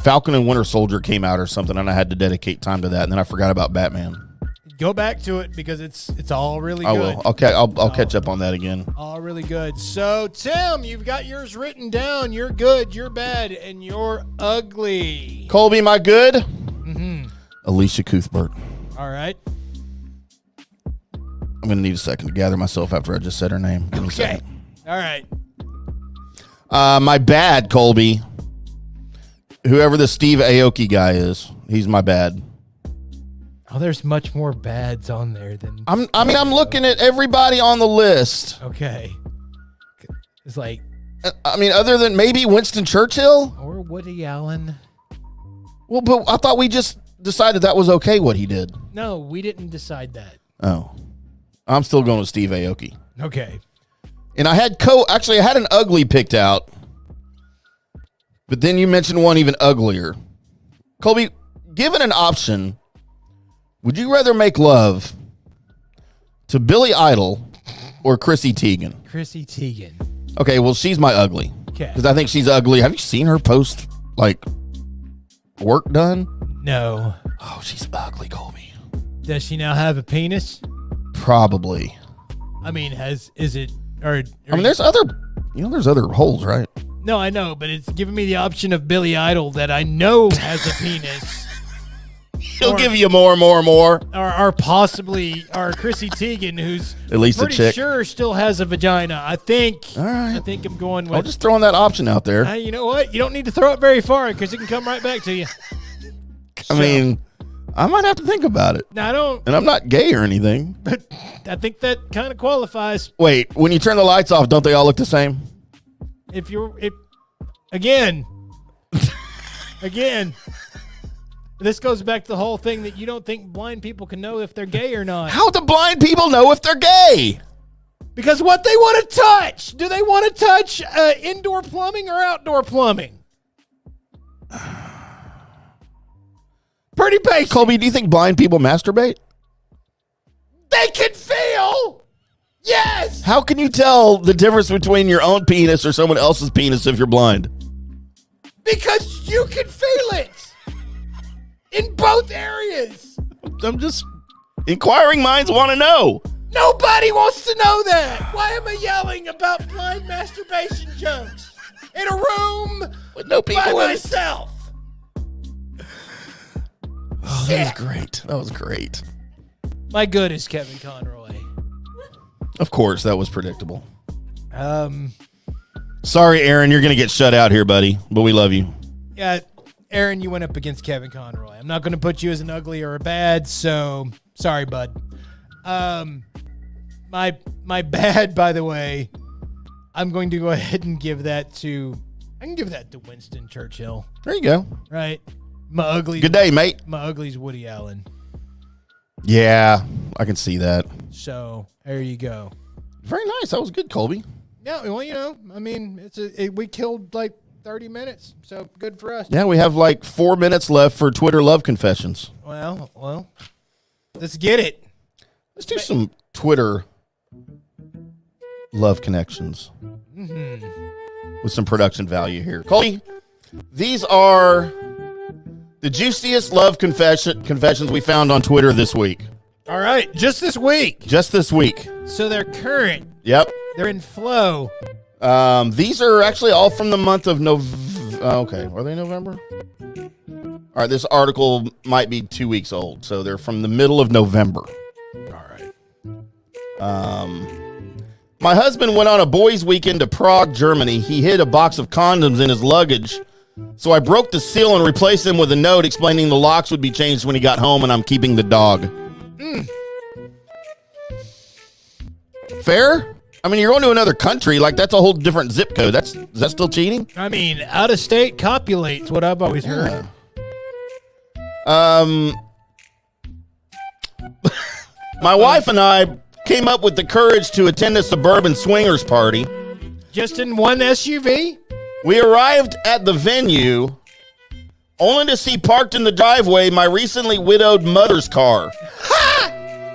Falcon and Winter Soldier came out or something, and I had to dedicate time to that, and then I forgot about Batman. Go back to it because it's all really I good. will. Okay, I'll catch up on that again. All really good. So, Tim, you've got yours written down. You're good, you're bad, and you're ugly. Colby, my good? Alicia Cuthbert. All right. I'm going to need a second to gather myself after I just said her name. Give me a second. All right. My bad, Colby. Whoever the Steve Aoki guy is, he's my bad. Oh, there's much more bads on there than... I'm looking at everybody on the list. Okay. It's like... I mean, other than maybe Winston Churchill? Or Woody Allen. Well, but I thought we just decided that was okay what he did. No, we didn't decide that. Oh. I'm still going with Steve Aoki. Okay. And I had an ugly picked out. But then you mentioned one even uglier. Colby, given an option, would you rather make love to Billy Idol or Chrissy Teigen? Chrissy Teigen. Okay, well, she's my ugly. Okay. Because I think she's ugly. Have you seen her post, like, work done? No. Oh, she's ugly, Colby. Does she now have a penis? Probably. I mean, there's other, there's other holes, right? No, I know, but it's giving me the option of Billy Idol that I know has a penis. He'll give you more. Or possibly Chrissy Teigen, who's at least pretty a chick. Sure still has a vagina. I think. All right. I think I'm going with. I'm just throwing that option out there. You know what? You don't need to throw it very far because it can come right back to you. I mean, I might have to think about it. No, I don't. And I'm not gay or anything. But I think that kind of qualifies. Wait, when you turn the lights off, don't they all look the same? Again, this goes back to the whole thing that you don't think blind people can know if they're gay or not. How do blind people know if they're gay? Because what they want to touch. Do they want to touch indoor plumbing or outdoor plumbing? Pretty basic. Colby, do you think blind people masturbate? They can feel. Yes. How can you tell the difference between your own penis or someone else's penis if you're blind? Because you can feel it in both areas. I'm just inquiring minds want to know. Nobody wants to know that. Why am I yelling about blind masturbation jokes in a room with no people by in it? myself? Oh, that was great. My good is Kevin Conroy. Of course, that was predictable. Sorry, Aaron, you're going to get shut out here, buddy, but we love you. Yeah, Aaron, you went up against Kevin Conroy. I'm not going to put you as an ugly or a bad, so sorry, bud. My bad, by the way, I'm going to go ahead and give that to Winston Churchill. There you go. Right. My ugly. Good day, mate. My ugly's Woody Allen. Yeah, I can see that. So there you go. Very nice. That was good, Colby. Yeah, well, I mean, we killed like 30 minutes, so good for us. Yeah, we have like 4 minutes left for Twitter love confessions. Well, let's get it. Let's do some Twitter love connections with some production value here. Colby, these are the juiciest love confessions we found on Twitter this week. All right, just this week. So they're current. Yep. They're in flow. These are actually all from the month of November. Okay, are they November? All right, this article might be 2 weeks old, so they're from the middle of November. All right. My husband went on a boys' weekend to Prague, Germany. He hid a box of condoms in his luggage, so I broke the seal and replaced them with a note explaining the locks would be changed when he got home, and I'm keeping the dog. Fair? I mean, you're going to another country. Like, that's a whole different zip code. Is that still cheating? I mean, out-of-state copulate's what I've always heard. My wife and I came up with the courage to attend a suburban swingers party. Just in one SUV? We arrived at the venue only to see parked in the driveway my recently widowed mother's car.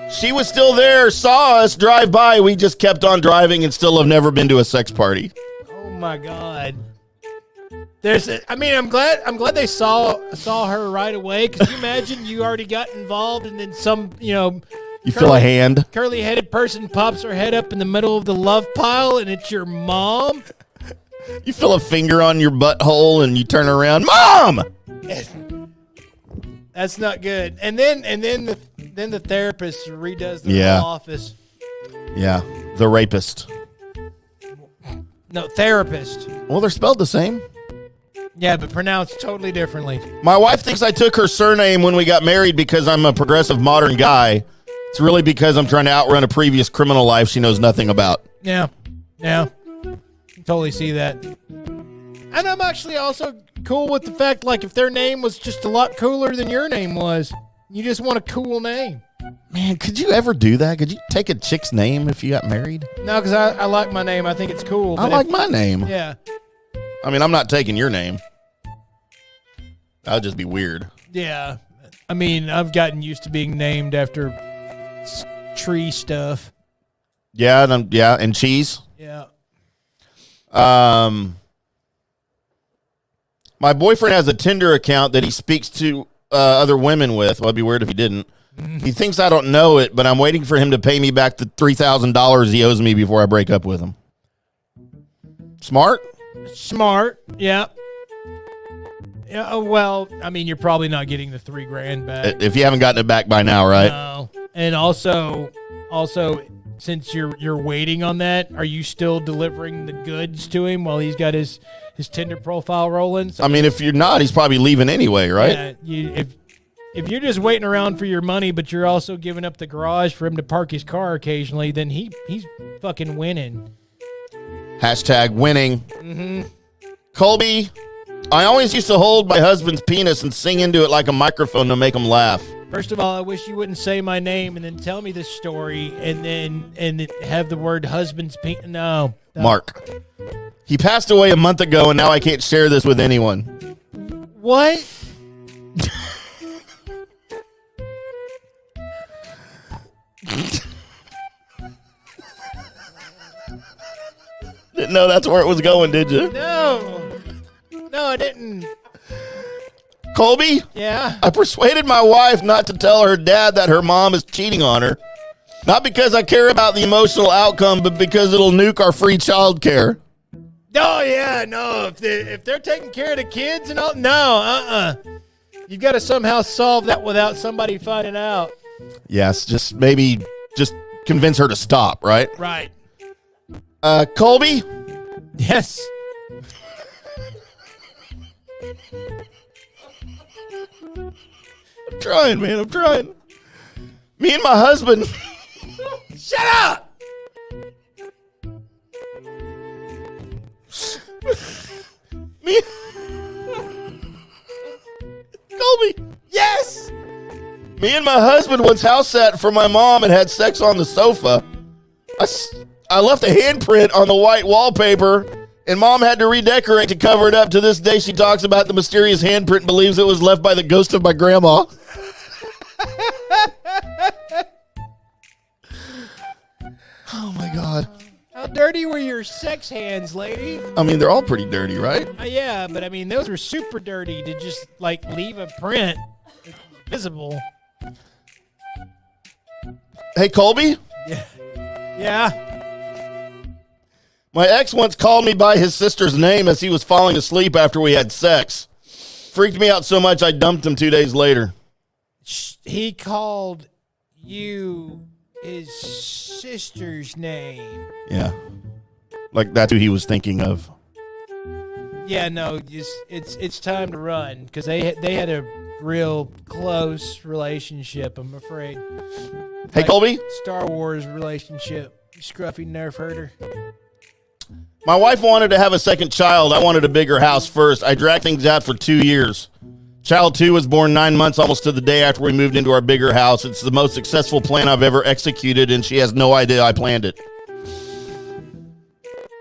She was still there, saw us drive by. We just kept on driving and still have never been to a sex party. Oh my God. I'm glad they saw her right away. Cause you imagine you already got involved and then some, you feel a hand. Curly-headed person pops her head up in the middle of the love pile and it's your mom. You feel a finger on your butthole and you turn around, Mom! That's not good. And then the therapist redoes the whole office. Yeah, the rapist. No, therapist. Well, they're spelled the same. Yeah, but pronounced totally differently. My wife thinks I took her surname when we got married because I'm a progressive modern guy. It's really because I'm trying to outrun a previous criminal life she knows nothing about. Yeah. Totally see that. And I'm actually also cool with the fact, like, if their name was just a lot cooler than your name was, you just want a cool name. Man, could you ever do that? Could you take a chick's name if you got married? No, because I like my name. I think it's cool. I like my name. Yeah. I mean, I'm not taking your name. That would just be weird. Yeah. I mean, I've gotten used to being named after tree stuff. Yeah, and cheese. Yeah. My boyfriend has a Tinder account that he speaks to other women with. Well, it'd be weird if he didn't. He thinks I don't know it, but I'm waiting for him to pay me back the $3,000 he owes me before I break up with him. Smart? Smart. Yeah. Yeah. Well, I mean, you're probably not getting the $3,000 back. If you haven't gotten it back by now, right? No. And also, since you're waiting on that, are you still delivering the goods to him while he's got his Tinder profile rolling? So, I mean, if you're not, he's probably leaving anyway, right? Yeah. If you're just waiting around for your money, but you're also giving up the garage for him to park his car occasionally, then he's fucking winning. Hashtag winning. Mm-hmm. Colby, I always used to hold my husband's penis and sing into it like a microphone to make him laugh. First of all, I wish you wouldn't say my name and then tell me this story and then have the word husband's penis. No. Mark. He passed away a month ago, and now I can't share this with anyone. What? Didn't know that's where it was going, did you? No, I didn't. Colby? Yeah? I persuaded my wife not to tell her dad that her mom is cheating on her. Not because I care about the emotional outcome, but because it'll nuke our free child care. Oh, yeah, no. If they're taking care of the kids and all, no, You've got to somehow solve that without somebody finding out. Yes, just convince her to stop, right? Right. Colby? Yes. I'm trying, man. I'm trying. Me and my husband. Shut up! Me. Colby. Yes! Me and my husband once house sat for my mom and had sex on the sofa. I left a handprint on the white wallpaper, and Mom had to redecorate to cover it up. To this day, she talks about the mysterious handprint and believes it was left by the ghost of my grandma. Oh, my God. How dirty were your sex hands, lady? I mean, they're all pretty dirty, right? Yeah, but I mean, those were super dirty to just, leave a print visible. Hey, Colby? Yeah? My ex once called me by his sister's name as he was falling asleep after we had sex. Freaked me out so much I dumped him 2 days later. He called you his sister's name. Yeah. Like that's who he was thinking of. Yeah, no, it's time to run because they had a real close relationship, I'm afraid. Hey, Colby? Star Wars relationship. You scruffy nerf herder. My wife wanted to have a second child. I wanted a bigger house first. I dragged things out for 2 years. Child 2 was born 9 months, almost to the day after we moved into our bigger house. It's the most successful plan I've ever executed, and she has no idea I planned it.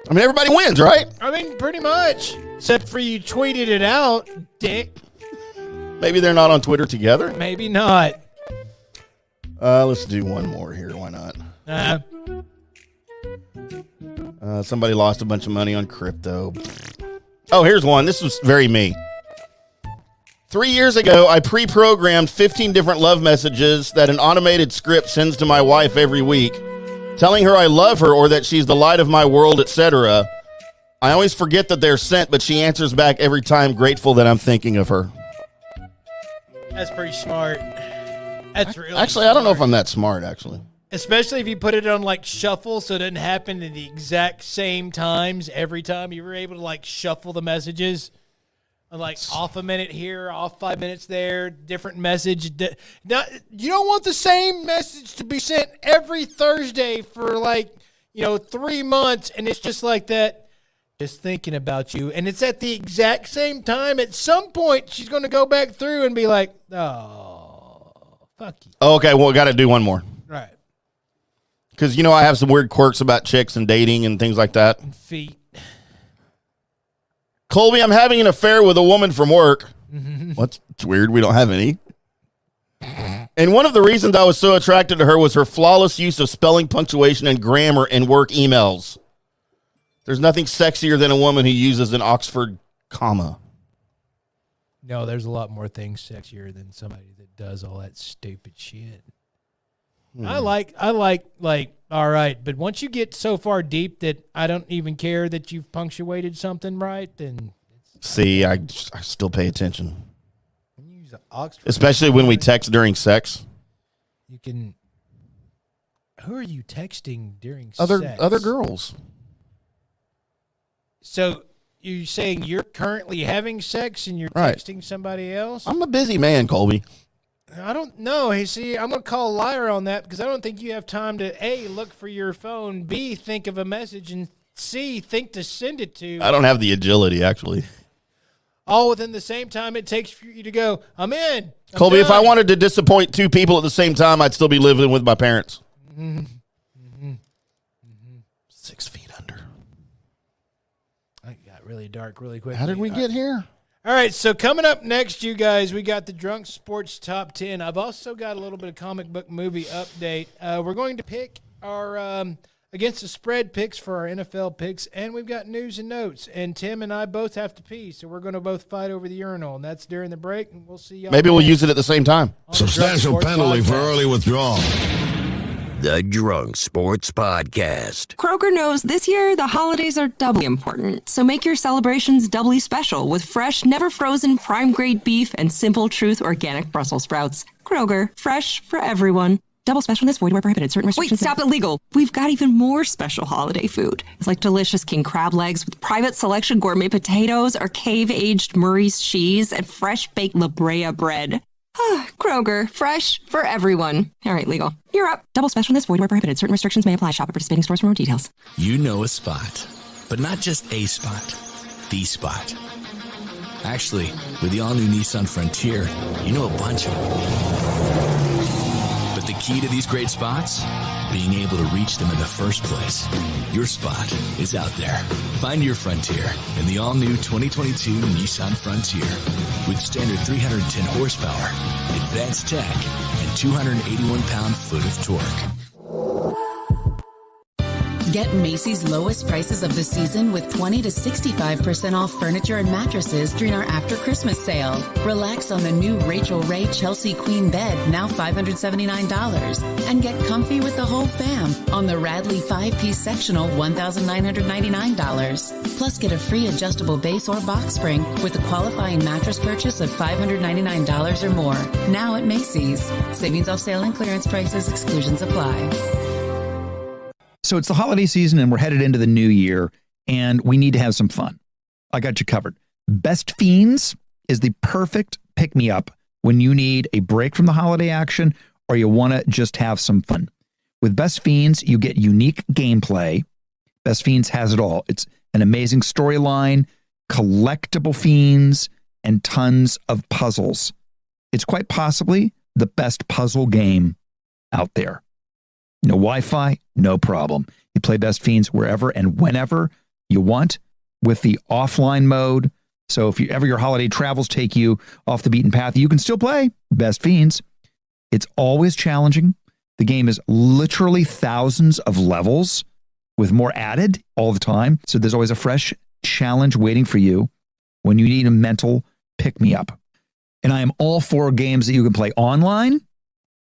I mean, everybody wins, right? I mean, pretty much. Except for you tweeted it out, dick. Maybe they're not on Twitter together. Maybe not. Let's do one more here. Why not? Somebody lost a bunch of money on crypto. Oh, here's one. This was very me. 3 years ago, I pre-programmed 15 different love messages that an automated script sends to my wife every week, telling her I love her or that she's the light of my world, etc. I always forget that they're sent, but she answers back every time, grateful that I'm thinking of her. That's pretty smart. That's really Actually, smart. I don't know if I'm that smart, actually. Especially if you put it on, shuffle so it doesn't happen at the exact same times every time. You were able to, shuffle the messages. Off a minute here, off 5 minutes there, different message. Now, you don't want the same message to be sent every Thursday for 3 months, and it's just like that, just thinking about you. And it's at the exact same time. At some point, she's going to go back through and be like, oh, Fuck you. Oh, okay, well, got to do one more. Right. Because, I have some weird quirks about chicks and dating and things like that. And feet. Colby, I'm having an affair with a woman from work. It's weird. We don't have any. And one of the reasons I was so attracted to her was her flawless use of spelling, punctuation, and grammar in work emails. There's nothing sexier than a woman who uses an Oxford comma. No, there's a lot more things sexier than somebody that does all that stupid shit. I like, all right, but once you get so far deep that I don't even care that you've punctuated something right, then... See, I still pay attention. When you use an Oxford... Especially when we text during sex. You can... Who are you texting during Other sex? girls. So... You're saying you're currently having sex and you're Right. texting somebody else? I'm a busy man, Colby. I don't know. Hey, see, I'm going to call a liar on that because I don't think you have time to, A, look for your phone, B, think of a message, and C, think to send it to. I don't have the agility, actually. All within the same time it takes for you to go, I'm in. I'm Colby, if I done. wanted to disappoint two people at the same time, I'd still be living with my parents. 6 feet under. It got really dark really quick. How did we get here? All right, so coming up next, you guys, we got the Drunk Sports Top 10. I've also got a little bit of comic book movie update. We're going to pick our against the spread picks for our NFL picks, and we've got news and notes. And Tim and I both have to pee, so we're going to both fight over the urinal, and that's during the break, and we'll see y'all. Maybe we'll next use it at the same time. on the Drunk Substantial Sports penalty for Podcast. early withdrawal. The Drunk Sports Podcast. Kroger knows this year the holidays are doubly important, so make your celebrations doubly special with fresh, never frozen, prime grade beef and Simple Truth organic Brussels sprouts. Kroger, fresh for everyone. Double specialness, void where prohibited. Certain restrictions. Wait, stop illegal. We've got even more special holiday food. It's like delicious king crab legs with private selection gourmet potatoes or cave-aged Murray's cheese and fresh baked La Brea bread. Kroger, fresh for everyone. All right, legal. You're up. Double specialness, void where prohibited. Certain restrictions may apply. Shop at participating stores for more details. You know a spot, but not just a spot, the spot. Actually, with the all-new Nissan Frontier, you know a bunch of them. But the key to these great spots? Being able to reach them in the first place. Your spot is out there. Find your Frontier in the all-new 2022 Nissan Frontier. With standard 310 horsepower, advanced tech, and 281 pound-foot of torque. Get Macy's lowest prices of the season with 20 to 65% off furniture and mattresses during our after Christmas sale. Relax on the new Rachel Ray Chelsea Queen bed, now $579. And get comfy with the whole fam on the Radley 5-piece sectional, $1,999. Plus get a free adjustable base or box spring with a qualifying mattress purchase of $599 or more. Now at Macy's. Savings off sale and clearance prices, exclusions apply. So it's the holiday season and we're headed into the new year and we need to have some fun. I got you covered. Best Fiends is the perfect pick-me-up when you need a break from the holiday action or you want to just have some fun. With Best Fiends, you get unique gameplay. Best Fiends has it all. It's an amazing storyline, collectible fiends, and tons of puzzles. It's quite possibly the best puzzle game out there. No Wi-Fi, no problem. You play Best Fiends wherever and whenever you want with the offline mode. So if your holiday travels take you off the beaten path, you can still play Best Fiends. It's always challenging. The game is literally thousands of levels with more added all the time. So there's always a fresh challenge waiting for you when you need a mental pick-me-up. And I am all for games that you can play online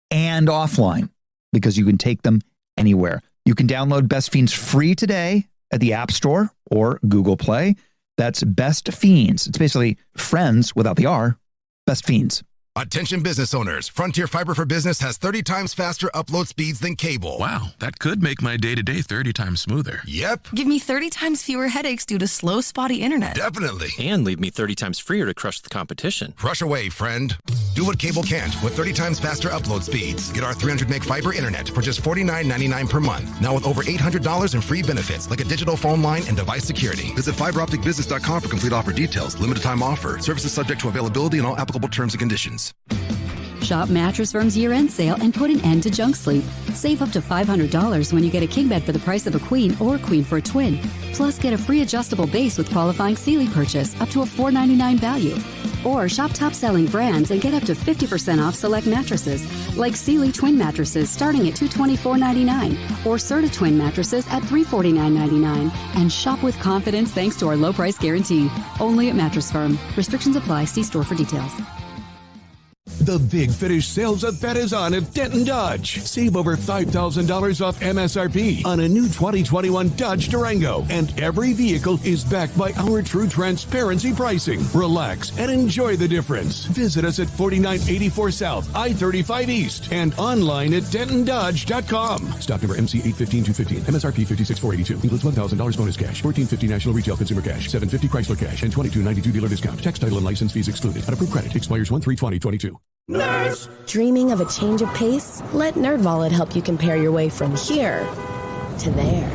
and offline, because you can take them anywhere. You can download Best Fiends free today at the App Store or Google Play. That's Best Fiends. It's basically friends without the R. Best Fiends. Attention business owners. Frontier Fiber for Business has 30 times faster upload speeds than cable. Wow, that could make my day-to-day 30 times smoother. Yep, Give me 30 times fewer headaches due to slow, spotty internet. definitely. And leave me 30 times freer to crush the competition. Rush away, friend. Do what cable can't with 30 times faster upload speeds. Get our 300 meg fiber internet for just $49.99 per month. Now with over $800 in free benefits like a digital phone line and device security. Visit fiberopticbusiness.com for complete offer details. Limited time offer. Services subject to availability and all applicable terms and conditions. Shop Mattress Firm's year-end sale and put an end to junk sleep. Save up to $500 when you get a king bed for the price of a queen or queen for a twin. Plus, get a free adjustable base with qualifying Sealy purchase up to a $499 value. Or shop top-selling brands and get up to 50% off select mattresses, like Sealy twin mattresses starting at $224.99 or Serta twin mattresses at $349.99. And shop with confidence thanks to our low price guarantee. Only at Mattress Firm. Restrictions apply. See store for details. The Big Finish sales event is on at Denton Dodge. Save over $5,000 off MSRP on a new 2021 Dodge Durango. And every vehicle is backed by our true transparency pricing. Relax and enjoy the difference. Visit us at 4984 South, I-35 East, and online at DentonDodge.com. Stock number MC 815215. MSRP $56,482. Includes $1,000 bonus cash, $1,450 national retail consumer cash, $750 Chrysler cash, and $2,292 dealer discount. Tax, title, and license fees excluded. On approved credit expires 1/3/2022. Nerds! Dreaming of a change of pace? Let NerdWallet help you compare your way from here to there.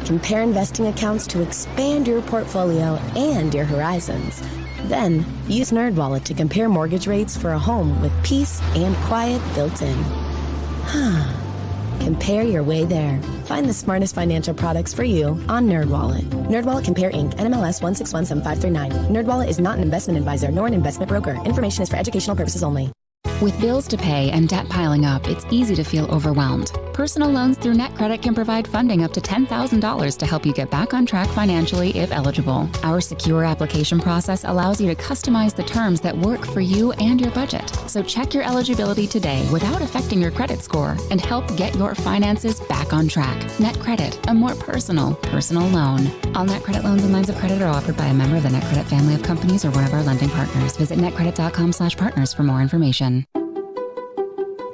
Compare investing accounts to expand your portfolio and your horizons. Then, use NerdWallet to compare mortgage rates for a home with peace and quiet built in. Compare your way there. Find the smartest financial products for you on NerdWallet. NerdWallet Compare Inc. NMLS 1617539. NerdWallet is not an investment advisor nor an investment broker. Information is for educational purposes only. With bills to pay and debt piling up, it's easy to feel overwhelmed. Personal loans through NetCredit can provide funding up to $10,000 to help you get back on track financially if eligible. Our secure application process allows you to customize the terms that work for you and your budget. So check your eligibility today without affecting your credit score and help get your finances back on track. NetCredit, a more personal loan. All NetCredit loans and lines of credit are offered by a member of the NetCredit family of companies or one of our lending partners. Visit netcredit.com/partners for more information.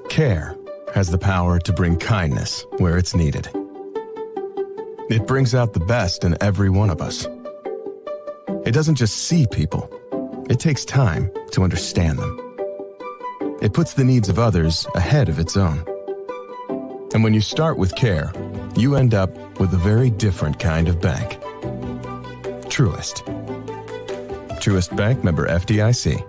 Care has the power to bring kindness where it's needed. It brings out the best in every one of us. It doesn't just see people. It takes time to understand them. It puts the needs of others ahead of its own. And when you start with care, you end up with a very different kind of bank. Truist. Truist Bank, member FDIC.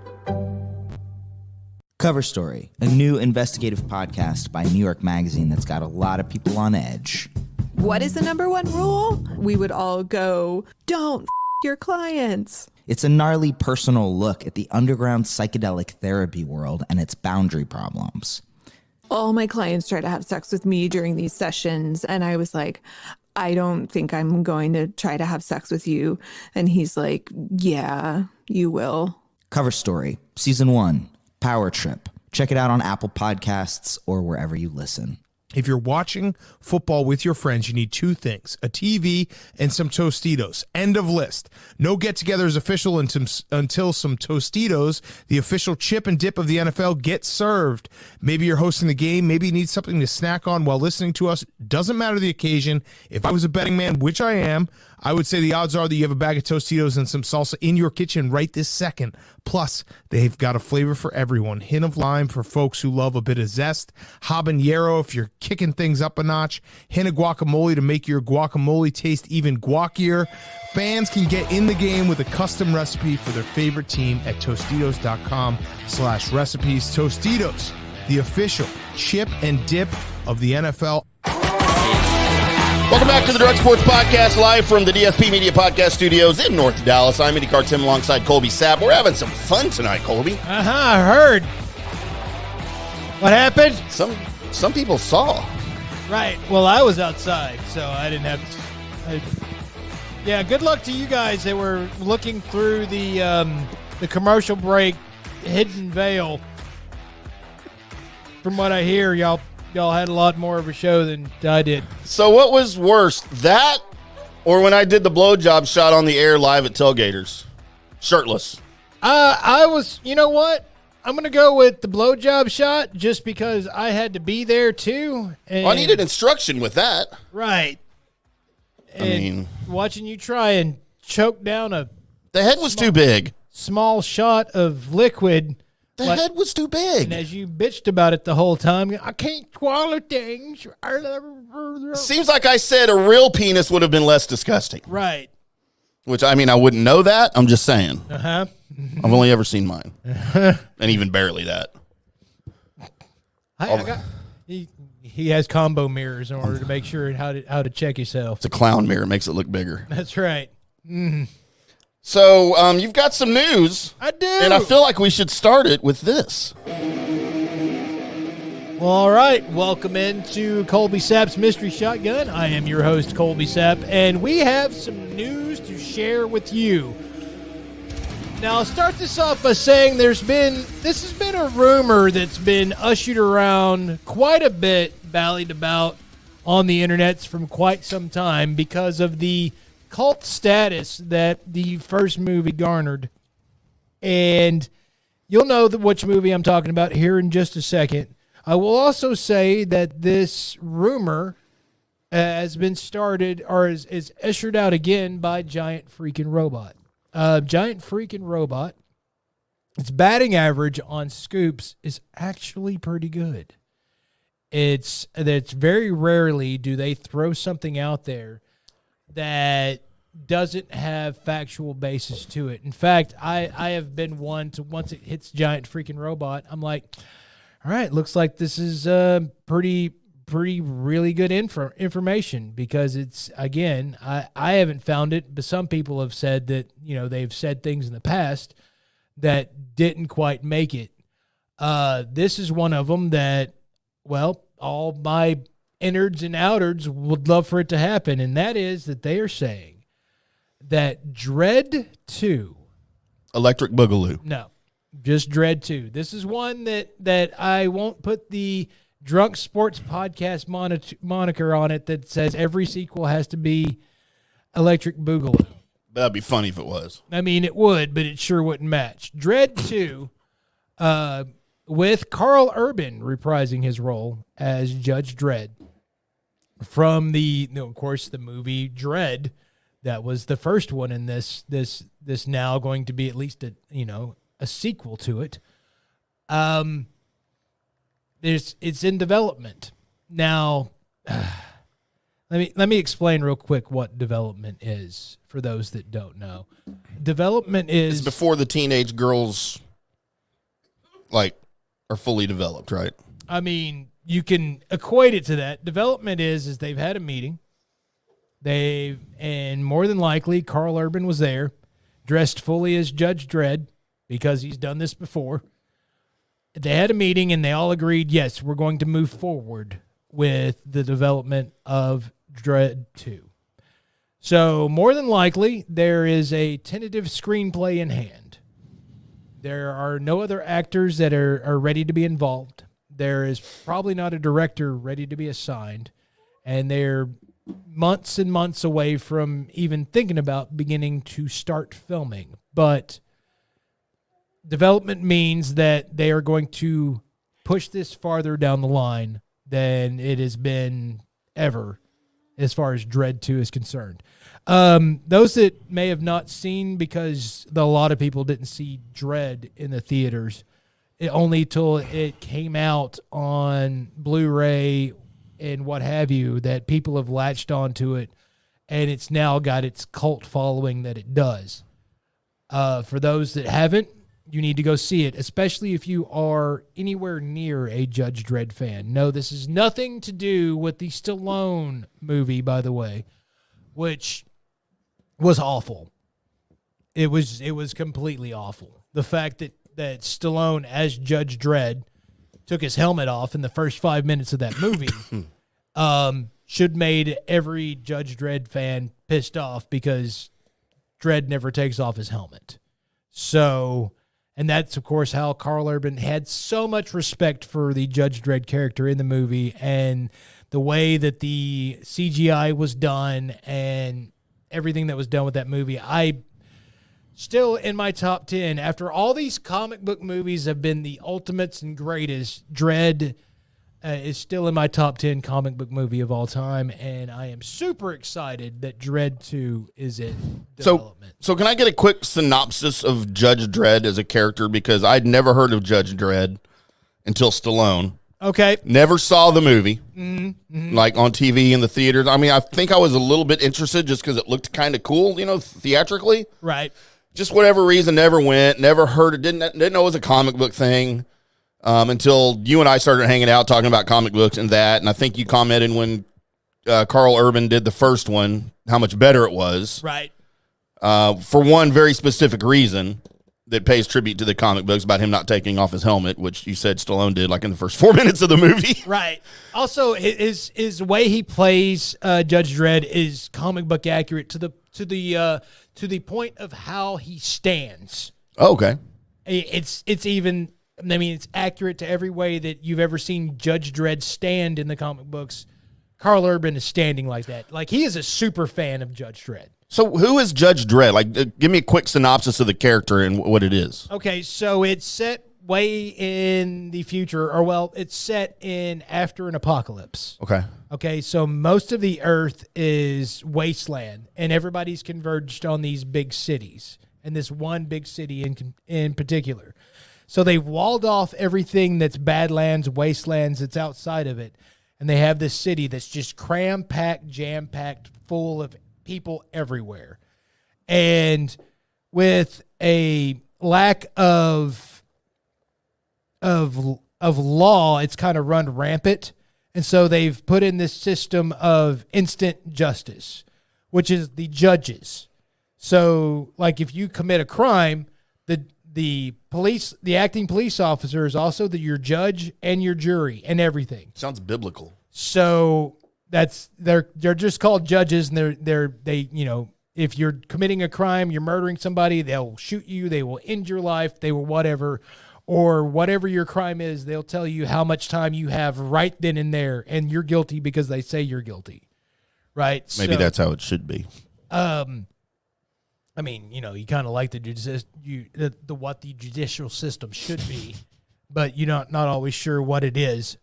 Cover Story, a new investigative podcast by New York Magazine that's got a lot of people on edge. What is the number one rule? We would all go, don't f*** your clients. It's a gnarly personal look at the underground psychedelic therapy world and its boundary problems. All my clients try to have sex with me during these sessions, and I was like, I don't think I'm going to try to have sex with you. And he's like, yeah, you will. Cover Story, Season 1. Power Trip. Check it out on Apple Podcasts or wherever you listen. If you're watching football with your friends, you need two things, a TV and some Tostitos. End of list. No get-together is official until some Tostitos, the official chip and dip of the NFL, get served. Maybe you're hosting the game. Maybe you need something to snack on while listening to us. Doesn't matter the occasion. If I was a betting man, which I am, I would say the odds are that you have a bag of Tostitos and some salsa in your kitchen right this second. Plus, they've got a flavor for everyone. Hint of lime for folks who love a bit of zest. Habanero if you're kicking things up a notch. Hint of guacamole to make your guacamole taste even guacier. Fans can get in the game with a custom recipe for their favorite team at Tostitos.com/recipes. Tostitos, the official chip and dip of the NFL. Welcome back to the Drug Sports Podcast, live from the DSP Media Podcast Studios in North Dallas. I'm IndyCar Tim alongside Colby Sapp. We're having some fun tonight, Colby. I heard. What happened? Some people saw. Right. Well, I was outside, so I didn't have to. Yeah, good luck to you guys that were looking through the commercial break hidden veil. From what I hear, y'all had a lot more of a show than I did. So what was worse, that or when I did the blowjob shot on the air live at Tailgaters? Shirtless. I was, you know what? I'm going to go with the blowjob shot just because I had to be there too. And well, I needed instruction with that. Right. I mean, watching you try and choke down the head was too big. Small shot of liquid. The head was too big. And as you bitched about it the whole time, I can't swallow things. Seems like I said a real penis would have been less disgusting. Right. Which, I mean, I wouldn't know that. I'm just saying. Uh-huh. I've only ever seen mine. And even barely that. He has combo mirrors in order to make sure how to check yourself. It's a clown mirror, makes it look bigger. That's right. Mm. So you've got some news. I do. And I feel like we should start it with this. Well, all right. Welcome into Colby Sapp's Mystery Shotgun. I am your host, Colby Sapp, and we have some news to share with you. Now, I'll start this off by saying this has been a rumor that's been ushered around quite a bit, ballied about on the internets from quite some time because of the cult status that the first movie garnered. And you'll know which movie I'm talking about here in just a second. I will also say that this rumor has been started or is ushered out again by Giant Freaking Robot. Giant Freaking Robot, its batting average on scoops is actually pretty good. It's very rarely do they throw something out there that doesn't have factual basis to it. In fact, I have been one to, once it hits Giant Freaking Robot, I'm like, all right, looks like this is pretty really good information because it's, again, I haven't found it, but some people have said that, they've said things in the past that didn't quite make it. This is one of them that, well, all my innards and outards would love for it to happen, and that is that they are saying that Dread 2. Electric Boogaloo. No. Just Dread 2. This is one that I won't put the Drunk Sports Podcast moniker on it that says every sequel has to be Electric Boogaloo. That'd be funny if it was. I mean, it would, but it sure wouldn't match. Dread 2, with Carl Urban reprising his role as Judge Dredd from of course, the movie Dredd. That was the first one in this now going to be at least a sequel to it. It's in development now. Let me explain real quick what development is for those that don't know. Development is it's before the teenage girls are fully developed, right? I mean, you can equate it to that. Development is they've had a meeting. And more than likely Carl Urban was there, dressed fully as Judge Dredd, because he's done this before. They had a meeting and they all agreed, yes, we're going to move forward with the development of Dread 2. So more than likely, there is a tentative screenplay in hand. There are no other actors that are ready to be involved. There is probably not a director ready to be assigned. And they're months and months away from even thinking about beginning to start filming. But development means that they are going to push this farther down the line than it has been ever as far as Dread 2 is concerned. Those that may have not seen, because a lot of people didn't see Dread in the theaters, only till it came out on Blu-ray and what have you, that people have latched onto it, and it's now got its cult following that it does. For those that haven't, you need to go see it, especially if you are anywhere near a Judge Dredd fan. No, this is nothing to do with the Stallone movie, by the way, which was awful. It was completely awful. The fact that Stallone as Judge Dredd took his helmet off in the first 5 minutes of that movie should made every Judge Dredd fan pissed off, because Dredd never takes off his helmet. So, and that's, of course, how Carl Urban had so much respect for the Judge Dredd character in the movie, and the way that the CGI was done and everything that was done with that movie. I still, in my top 10, after all these comic book movies have been the ultimates and greatest, Dredd is still in my top 10 comic book movie of all time, and I am super excited that Dredd 2 is in development. So can I get a quick synopsis of Judge Dredd as a character? Because I'd never heard of Judge Dredd until Stallone. Okay. Never saw the movie, mm-hmm. like on TV in the theaters. I mean, I think I was a little bit interested just because it looked kind of cool, theatrically. Right. Just whatever reason, never went, never heard it, didn't know it was a comic book thing. until you and I started hanging out talking about comic books and that. And I think you commented when Carl Urban did the first one how much better it was. Right. For one very specific reason that pays tribute to the comic books about him not taking off his helmet, which you said Stallone did like in the first 4 minutes of the movie. Right. Also, his way he plays Judge Dredd is comic book accurate to the point of how he stands. Oh, okay. It's even. I mean, it's accurate to every way that you've ever seen Judge Dredd stand in the comic books. Carl Urban is standing like that. Like, he is a super fan of Judge Dredd. So who is Judge Dredd? Like, give me a quick synopsis of the character and what it is. Okay, so it's set way in the future, or well, it's set in after an apocalypse. Okay. Okay, so most of the Earth is wasteland, and everybody's converged on these big cities, and this one big city in particular. So they've walled off everything that's badlands, wastelands that's outside of it, and they have this city that's just cram-packed, jam-packed, full of people everywhere. And with a lack of law, it's kind of run rampant. And so they've put in this system of instant justice, which is the judges. So, like, if you commit a crime, the acting police officer is also your judge and your jury and everything. Sounds biblical. So they're just called judges, and they if you're committing a crime, you're murdering somebody, they'll shoot you, they will end your life, they will whatever, or whatever your crime is, they'll tell you how much time you have right then and there, and you're guilty because they say you're guilty, right? Maybe that's how it should be. I mean, you kind of like what the judicial system should be, but you're not always sure what it is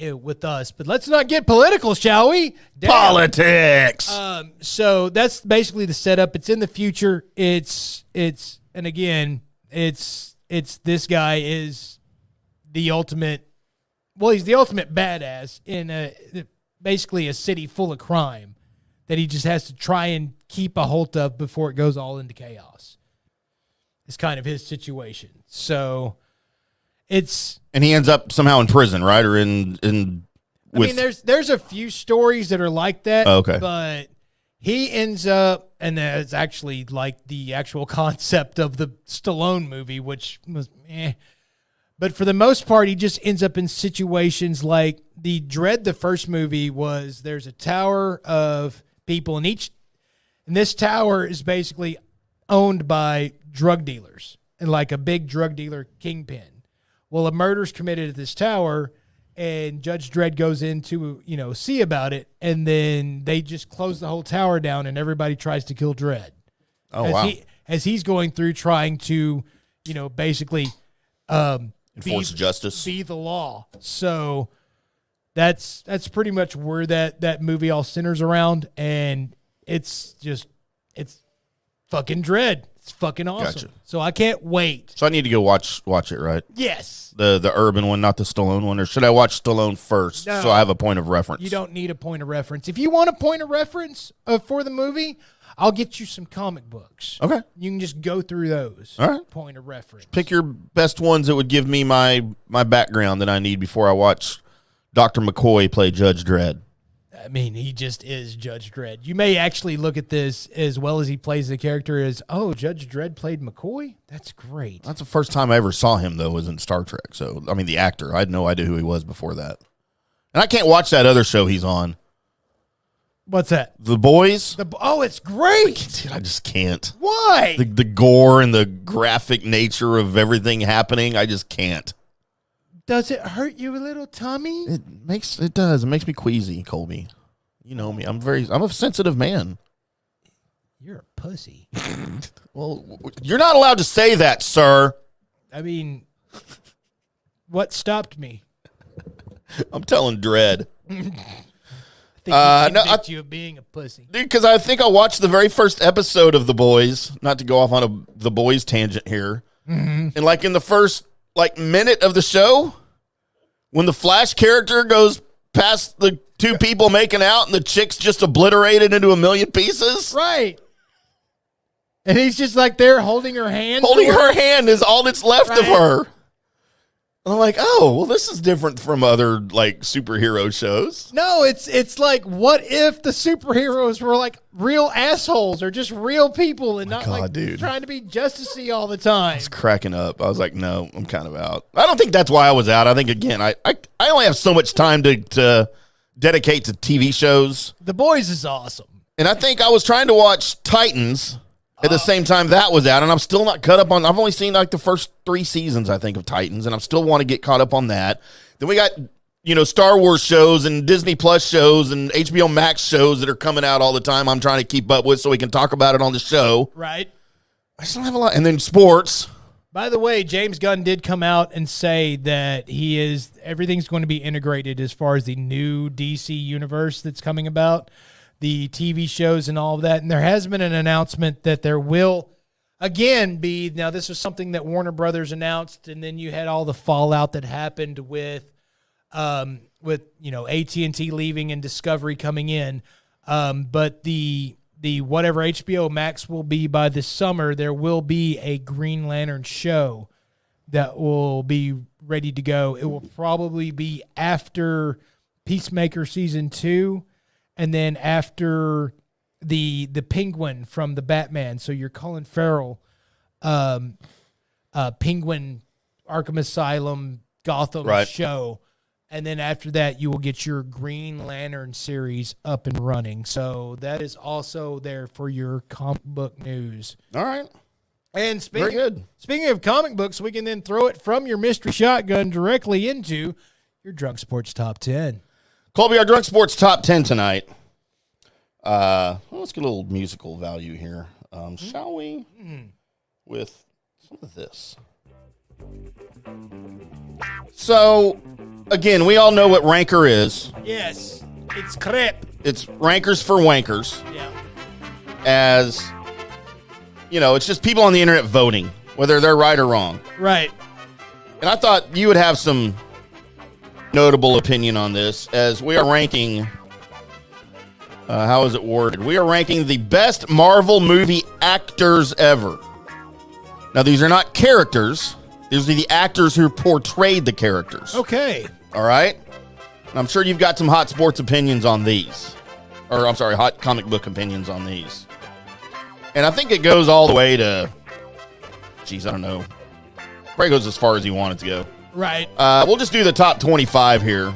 with us. But let's not get political, shall we? Damn. Politics. So that's basically the setup. It's in the future. It's this guy is the ultimate. Well, he's the ultimate badass in basically a city full of crime that he just has to try and keep a hold of before it goes all into chaos. It's kind of his situation. So and he ends up somehow in prison, right? Or there's a few stories that are like that. Oh, okay. But he ends up, and that's actually like the actual concept of the Stallone movie, which was But for the most part, he just ends up in situations like the Dredd, the first movie, was there's a tower of people, and this tower is basically owned by drug dealers and like a big drug dealer kingpin. Well, a murder's committed at this tower, and Judge Dredd goes in to, see about it, and then they just close the whole tower down, and everybody tries to kill Dredd. Oh, wow. As he's going through trying to, basically enforce justice. Be the law. So that's pretty much where that movie all centers around, and it's fucking Dredd. It's fucking awesome. Gotcha. So I can't wait. So I need to go watch it, right? Yes. The Urban one, not the Stallone one, or should I watch Stallone first No. so I have a point of reference? You don't need a point of reference. If you want a point of reference for the movie, I'll get you some comic books. Okay. You can just go through those. All right. Point of reference. Pick your best ones that would give me my background that I need before I watch Dr. McCoy play Judge Dredd. I mean, he just is Judge Dredd. You may actually look at this as well as he plays the character as, oh, Judge Dredd played McCoy? That's great. That's the first time I ever saw him, though, was in Star Trek. So, I mean, the actor. I had no idea who he was before that. And I can't watch that other show he's on. What's that? The Boys. Oh, it's great. Dude, I just can't. Why? The gore and the graphic nature of everything happening, I just can't. Does it hurt you a little, Tommy? It does. It makes me queasy, Colby. You know me. I'm a sensitive man. You're a pussy. Well, you're not allowed to say that, sir. I mean, what stopped me? I'm telling Dredd. I think he convinced you of being a pussy. Because I think I watched the very first episode of The Boys, not to go off on The Boys tangent here. Mm-hmm. And like in the first minute of the show, when the Flash character goes past the two people making out and the chick's just obliterated into a million pieces. Right. And he's just like there holding her hand. Holding her hand is all that's left of her. And I'm like, oh, well, this is different from other like superhero shows. No, it's like, what if the superheroes were like real assholes or just real people and not trying to be justicey all the time? I was cracking up. I was like, no, I'm kind of out. I don't think that's why I was out. I think, again, I only have so much time to dedicate to TV shows. The Boys is awesome. And I think I was trying to watch Titans at the same time that was out, and I'm still not caught up on. I've only seen like the first 3 seasons, I think, of Titans, and I still want to get caught up on that. Then we got, Star Wars shows and Disney Plus shows and HBO Max shows that are coming out all the time. I'm trying to keep up with so we can talk about it on the show. Right. I still have a lot, and then sports. By the way, James Gunn did come out and say that everything's going to be integrated as far as the new DC universe that's coming about. The TV shows and all of that. And there has been an announcement that there will, again, be, now this was something that Warner Brothers announced, and then you had all the fallout that happened with AT&T leaving and Discovery coming in. But the whatever HBO Max will be by this summer, there will be a Green Lantern show that will be ready to go. It will probably be after Peacemaker Season 2. And then after the Penguin from the Batman, so your Colin Farrell, Penguin, Arkham Asylum, Gotham show, and then after that you will get your Green Lantern series up and running. So that is also there for your comic book news. All right. And very good. Speaking of comic books, we can then throw it from your mystery shotgun directly into your Drunk Sports Top 10. Colby, our Drunk Sports Top 10 tonight. Let's get a little musical value here, shall we? With some of this. So, again, we all know what Ranker is. Yes, it's crap. It's Rankers for Wankers. Yeah. As, it's just people on the internet voting, whether they're right or wrong. Right. And I thought you would have some notable opinion on this, as we are ranking, how is it worded? We are ranking the best Marvel movie actors ever. Now, these are not characters. These are the actors who portrayed the characters. Okay. All right? And I'm sure you've got some hot sports opinions on these. Or, I'm sorry, hot comic book opinions on these. And I think it goes all the way to, I don't know. Probably goes as far as you want it to go. Right. We'll just do the top 25 here.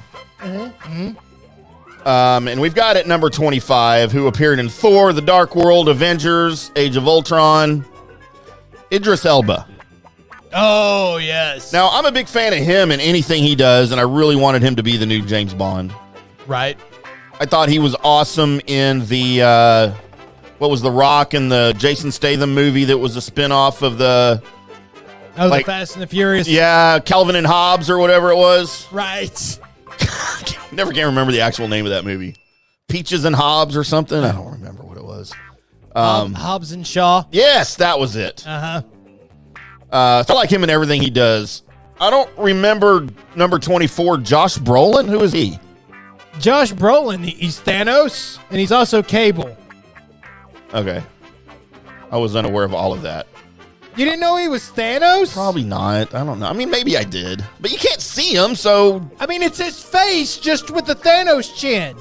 And we've got at number 25, who appeared in Thor, The Dark World, Avengers, Age of Ultron, Idris Elba. Oh, yes. Now, I'm a big fan of him and anything he does, and I really wanted him to be the new James Bond. Right. I thought he was awesome in the, what was The Rock and the Jason Statham movie that was a spinoff of the... Oh, the Fast and the Furious. Yeah, Calvin and Hobbes or whatever it was. Right. Never can remember the actual name of that movie. Peaches and Hobbs or something. I don't remember what it was. Hobbs and Shaw. Yes, that was it. I like him in everything he does. I don't remember number 24, Josh Brolin. Who is he? Josh Brolin. He's Thanos, and he's also Cable. Okay. I was unaware of all of that. You didn't know he was Thanos? Probably not. I don't know. I mean, maybe I did. But you can't see him, so... I mean, it's his face just with the Thanos chin.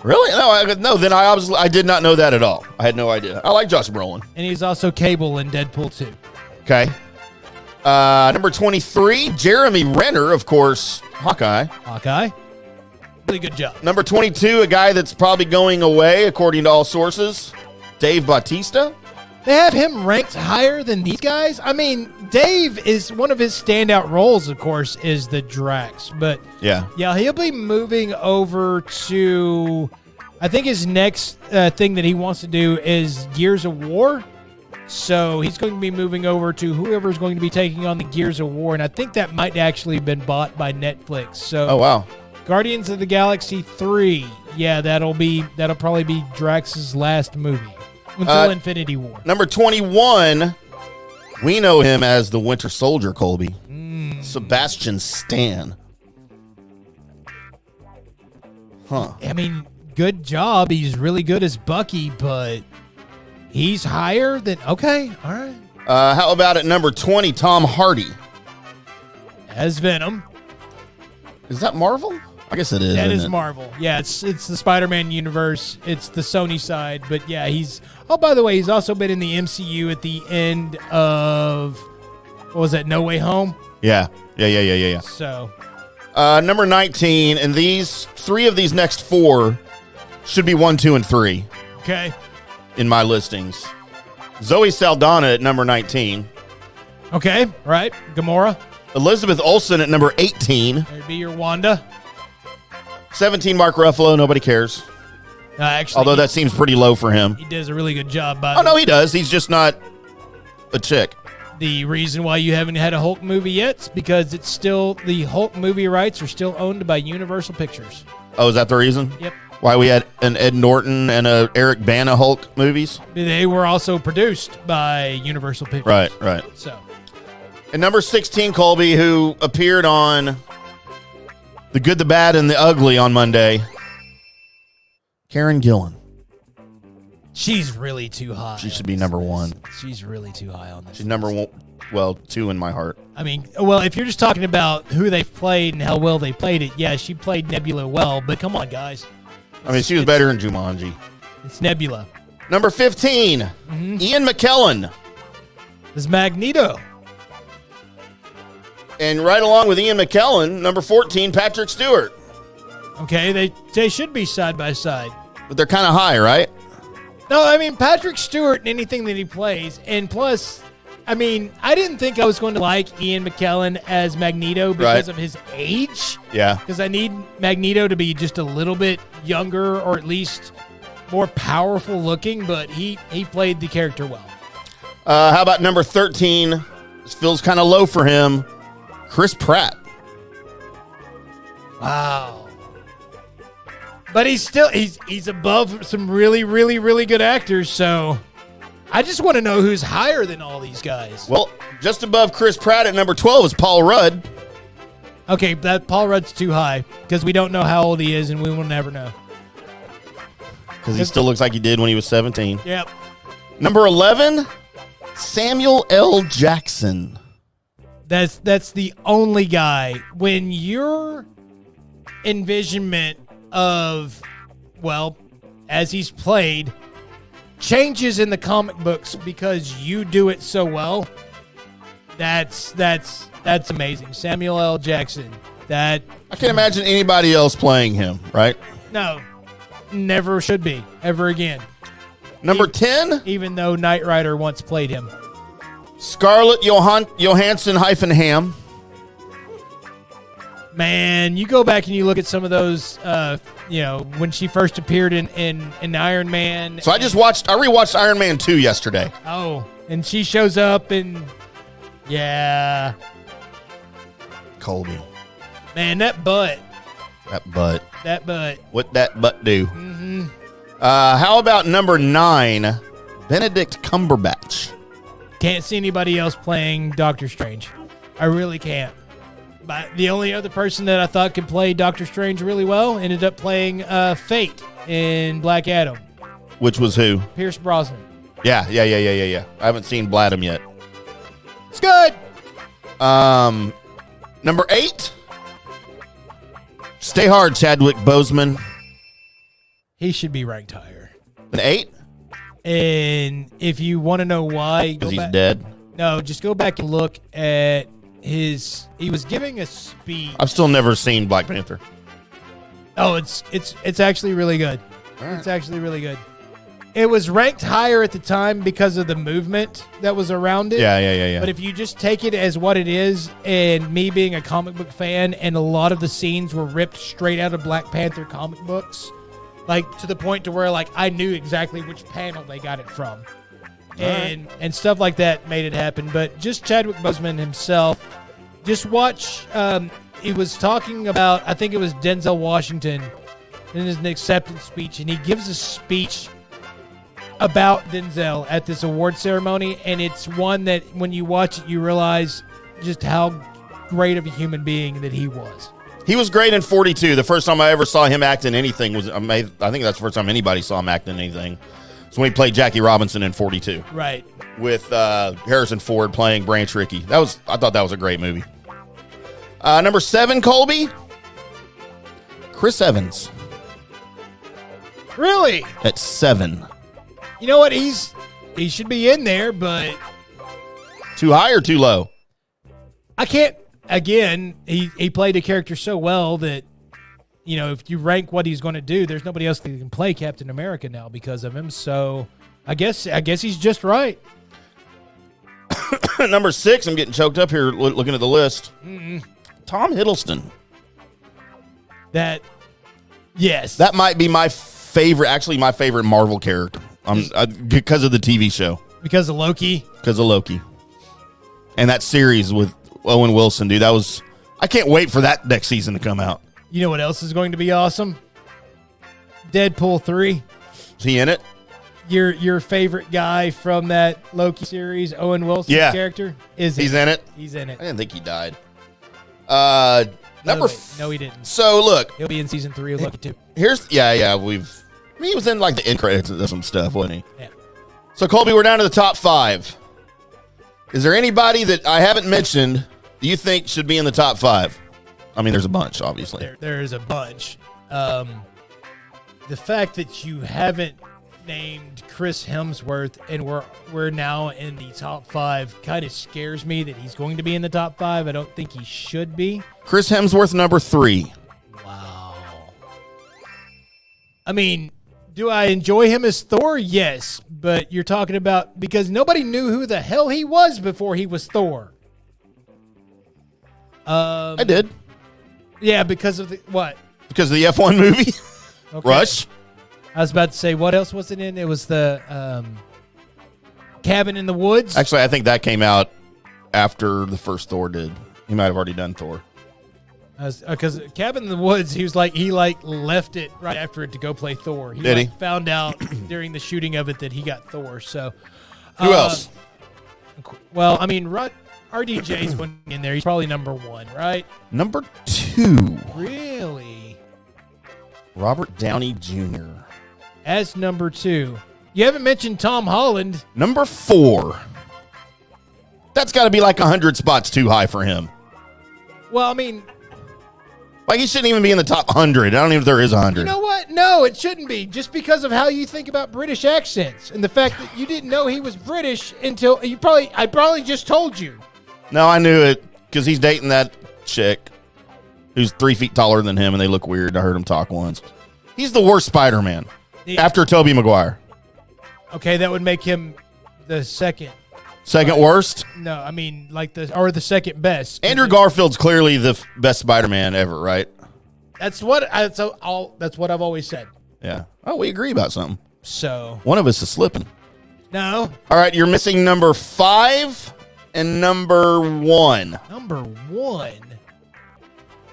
Really? No, then I did not know that at all. I had no idea. I like Josh Brolin. And he's also Cable in Deadpool 2. Okay. Number 23, Jeremy Renner, of course, Hawkeye. Really good job. Number 22, a guy that's probably going away, according to all sources, Dave Bautista. They have him ranked higher than these guys? I mean, Dave is one of his standout roles, of course, is the Drax. But yeah, he'll be moving over to, I think his next thing that he wants to do is Gears of War. So he's going to be moving over to whoever's going to be taking on the Gears of War. And I think that might actually have been bought by Netflix. So oh, wow. Guardians of the Galaxy 3. Yeah, that'll probably be Drax's last movie. Until Infinity War. Number 21, we know him as the Winter Soldier, Colby. Sebastian Stan. Huh. I mean, good job. He's really good as Bucky, but he's higher than... Okay, all right. How about at number 20, Tom Hardy? as Venom. Is that Marvel? I guess it is. That isn't is it? Marvel. Yeah, it's the Spider-Man universe. It's the Sony side, but yeah, he's. Oh, by the way, he's also been in the MCU at the end of what was that? No Way Home. Yeah. So, number 19, and these 3 of these next 4 should be 1, 2, and 3. Okay. In my listings, Zoe Saldana at number 19. Okay, right. Gamora. Elizabeth Olsen at number 18. There'd be your Wanda. 17, Mark Ruffalo. Nobody cares. Actually, although that seems pretty low for him. He does a really good job. No, he does. He's just not a chick. The reason why you haven't had a Hulk movie yet is because it's still the Hulk movie rights are still owned by Universal Pictures. Oh, is that the reason? Yep. Why we had an Ed Norton and a Eric Bana Hulk movies? They were also produced by Universal Pictures. Right. So, and number 16, Colby, who appeared on The Good, the Bad, and the Ugly on Monday. Karen Gillan. She's really too high. She should be number 1. She's really too high on this. She's number 1. Well, 2 in my heart. I mean, well, if you're just talking about who they played and how well they played it, yeah, she played Nebula well, but come on, guys. I mean, she was better in Jumanji. It's Nebula. Number 15, Ian McKellen. Is Magneto. And right along with Ian McKellen, number 14, Patrick Stewart. Okay, they should be side by side. But they're kind of high, right? No, I mean, Patrick Stewart and anything that he plays. And plus, I mean, I didn't think I was going to like Ian McKellen as Magneto because of his age. Yeah. Because I need Magneto to be just a little bit younger or at least more powerful looking, but he played the character well. How about number 13? This feels kind of low for him. Chris Pratt. Wow. But he's above some really, really, really good actors, so I just want to know who's higher than all these guys. Well, just above Chris Pratt at number 12 is Paul Rudd. Okay, that Paul Rudd's too high because we don't know how old he is and we will never know. Because he still looks like he did when he was 17. Yep. Number 11, Samuel L. Jackson. That's the only guy. When your envisionment of, well, as he's played, changes in the comic books because you do it so well, that's amazing. Samuel L. Jackson. That I can't imagine anybody else playing him, right? No, never should be ever again. Number 10, even though Knight Rider once played him. Scarlett Johansson-Ham. Man, you go back and you look at some of those, when she first appeared in Iron Man. So I rewatched Iron Man 2 yesterday. Oh, and she shows up and, yeah. Colby. Man, that butt. That butt. What that butt do? Mm-hmm. How about number 9, Benedict Cumberbatch? Can't see anybody else playing Doctor Strange. I really can't. But the only other person that I thought could play Doctor Strange really well ended up playing Fate in Black Adam. Which was who? Pierce Brosnan. Yeah. I haven't seen Bladham yet. It's good. Number 8, stay hard, Chadwick Boseman. He should be ranked higher. An 8? And if you want to know why, because he's dead. No, just go back and look at he was giving a speech. I've still never seen Black Panther. Oh, it's actually really good. Right. It's actually really good. It was ranked higher at the time because of the movement that was around it. Yeah. But if you just take it as what it is, and me being a comic book fan, and a lot of the scenes were ripped straight out of Black Panther comic books, like to the point to where like I knew exactly which panel they got it from. And stuff like that made it happen. But just Chadwick Boseman himself, just watch. He was talking about, I think it was Denzel Washington in his acceptance speech, and he gives a speech about Denzel at this award ceremony, and it's one that when you watch it, you realize just how great of a human being that he was. He was great in 42. The first time I ever saw him act in anything was, I think that's the first time anybody saw him act in anything. So when he played Jackie Robinson in 42. Right. With Harrison Ford playing Branch Rickey. I thought that was a great movie. Number 7, Colby. Chris Evans. Really? At 7. You know what? He should be in there, but Too high or too low? I can't. Again, he played the character so well that, you know, if you rank what he's going to do, there's nobody else that can play Captain America now because of him. So I guess he's just right. Number 6, I'm getting choked up here looking at the list. Tom Hiddleston. Yes. That might be my favorite Marvel character because of the TV show. Because of Loki? Because of Loki. And that series with Owen Wilson, dude. I can't wait for that next season to come out. You know what else is going to be awesome? Deadpool 3. Is he in it? Your favorite guy from that Loki series, Owen Wilson's character, he's in it. He's in it. I didn't think he died. No, he didn't. So look, he'll be in season 3 of Loki 2. He was in like the end credits of some stuff, wasn't he? Yeah. So Colby, we're down to the top 5. Is there anybody that I haven't mentioned that you think should be in the top 5? I mean, there's a bunch, obviously. There is a bunch. The fact that you haven't named Chris Hemsworth and we're now in the top 5 kind of scares me that he's going to be in the top 5. I don't think he should be. Chris Hemsworth, number 3. Wow. I mean, do I enjoy him as Thor? Yes. But you're talking about because nobody knew who the hell he was before he was Thor. I did. Yeah, because of what? Because of the F1 movie? Okay. Rush? I was about to say, what else was it in? It was the Cabin in the Woods. Actually, I think that came out after the first Thor did. He might have already done Thor. Because Cabin in the Woods, he left it right after it to go play Thor. He found out during the shooting of it that he got Thor. So who else? Well, I mean, RDJ's one in there. He's probably number 1, right? Number 2. Really? Robert Downey Jr. As number 2. You haven't mentioned Tom Holland. Number 4. That's got to be like 100 spots too high for him. Well, I mean, like he shouldn't even be in the top 100. I don't even know if there is 100. You know what? No, it shouldn't be. Just because of how you think about British accents and the fact that you didn't know he was British until I probably just told you. No, I knew it because he's dating that chick who's 3 feet taller than him, and they look weird. I heard him talk once. He's the worst Spider-Man after Tobey Maguire. Okay, that would make him the second. Second worst? No, I mean the second best. Andrew Garfield's clearly the best Spider-Man ever, right? That's what I've always said. Yeah. Oh, we agree about something. So one of us is slipping. No. All right, you're missing number 5 and number 1. Number 1.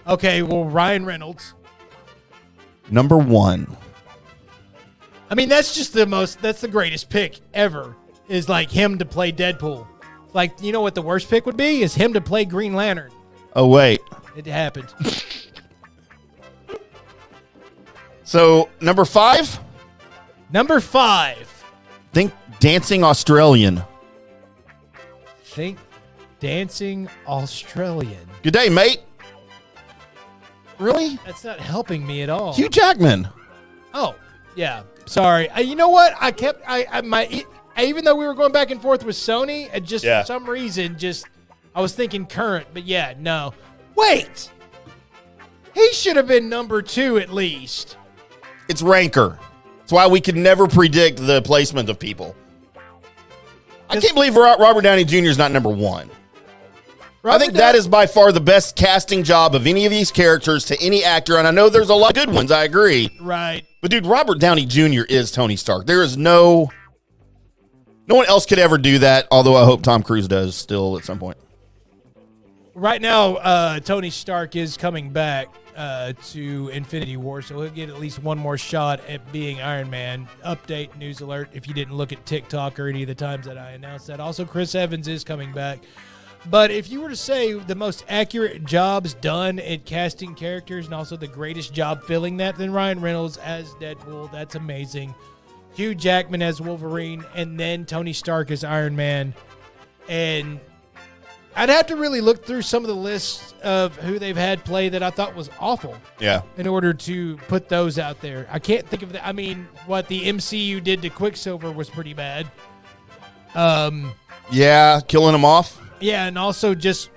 Okay, well, Ryan Reynolds. Number 1. I mean, that's the greatest pick ever, is like him to play Deadpool. Like, you know what the worst pick would be? Is him to play Green Lantern. Oh, wait. It happened. So, number 5? Number 5. Think Dancing Australian. Think Dancing Australian. Good day, mate. Really? That's not helping me at all. Hugh Jackman. Oh, yeah. Sorry. You know what? Even though we were going back and forth with Sony, for some reason, I was thinking current, but yeah, no. Wait. He should have been number 2 at least. It's Ranker. That's why we can never predict the placement of people. I can't believe Robert Downey Jr. is not number 1. I think that is by far the best casting job of any of these characters to any actor, and I know there's a lot of good ones, I agree. Right. But, dude, Robert Downey Jr. is Tony Stark. There is no one else could ever do that, although I hope Tom Cruise does still at some point. Right now, Tony Stark is coming back to Infinity War, so he'll get at least one more shot at being Iron Man. Update, news alert, if you didn't look at TikTok or any of the times that I announced that. Also, Chris Evans is coming back. But if you were to say the most accurate jobs done at casting characters and also the greatest job filling that, then Ryan Reynolds as Deadpool, that's amazing. Hugh Jackman as Wolverine, and then Tony Stark as Iron Man. And I'd have to really look through some of the lists of who they've had play that I thought was awful. Yeah. In order to put those out there. I can't think of that. I mean, what the MCU did to Quicksilver was pretty bad. Yeah, killing him off. Yeah, and also just,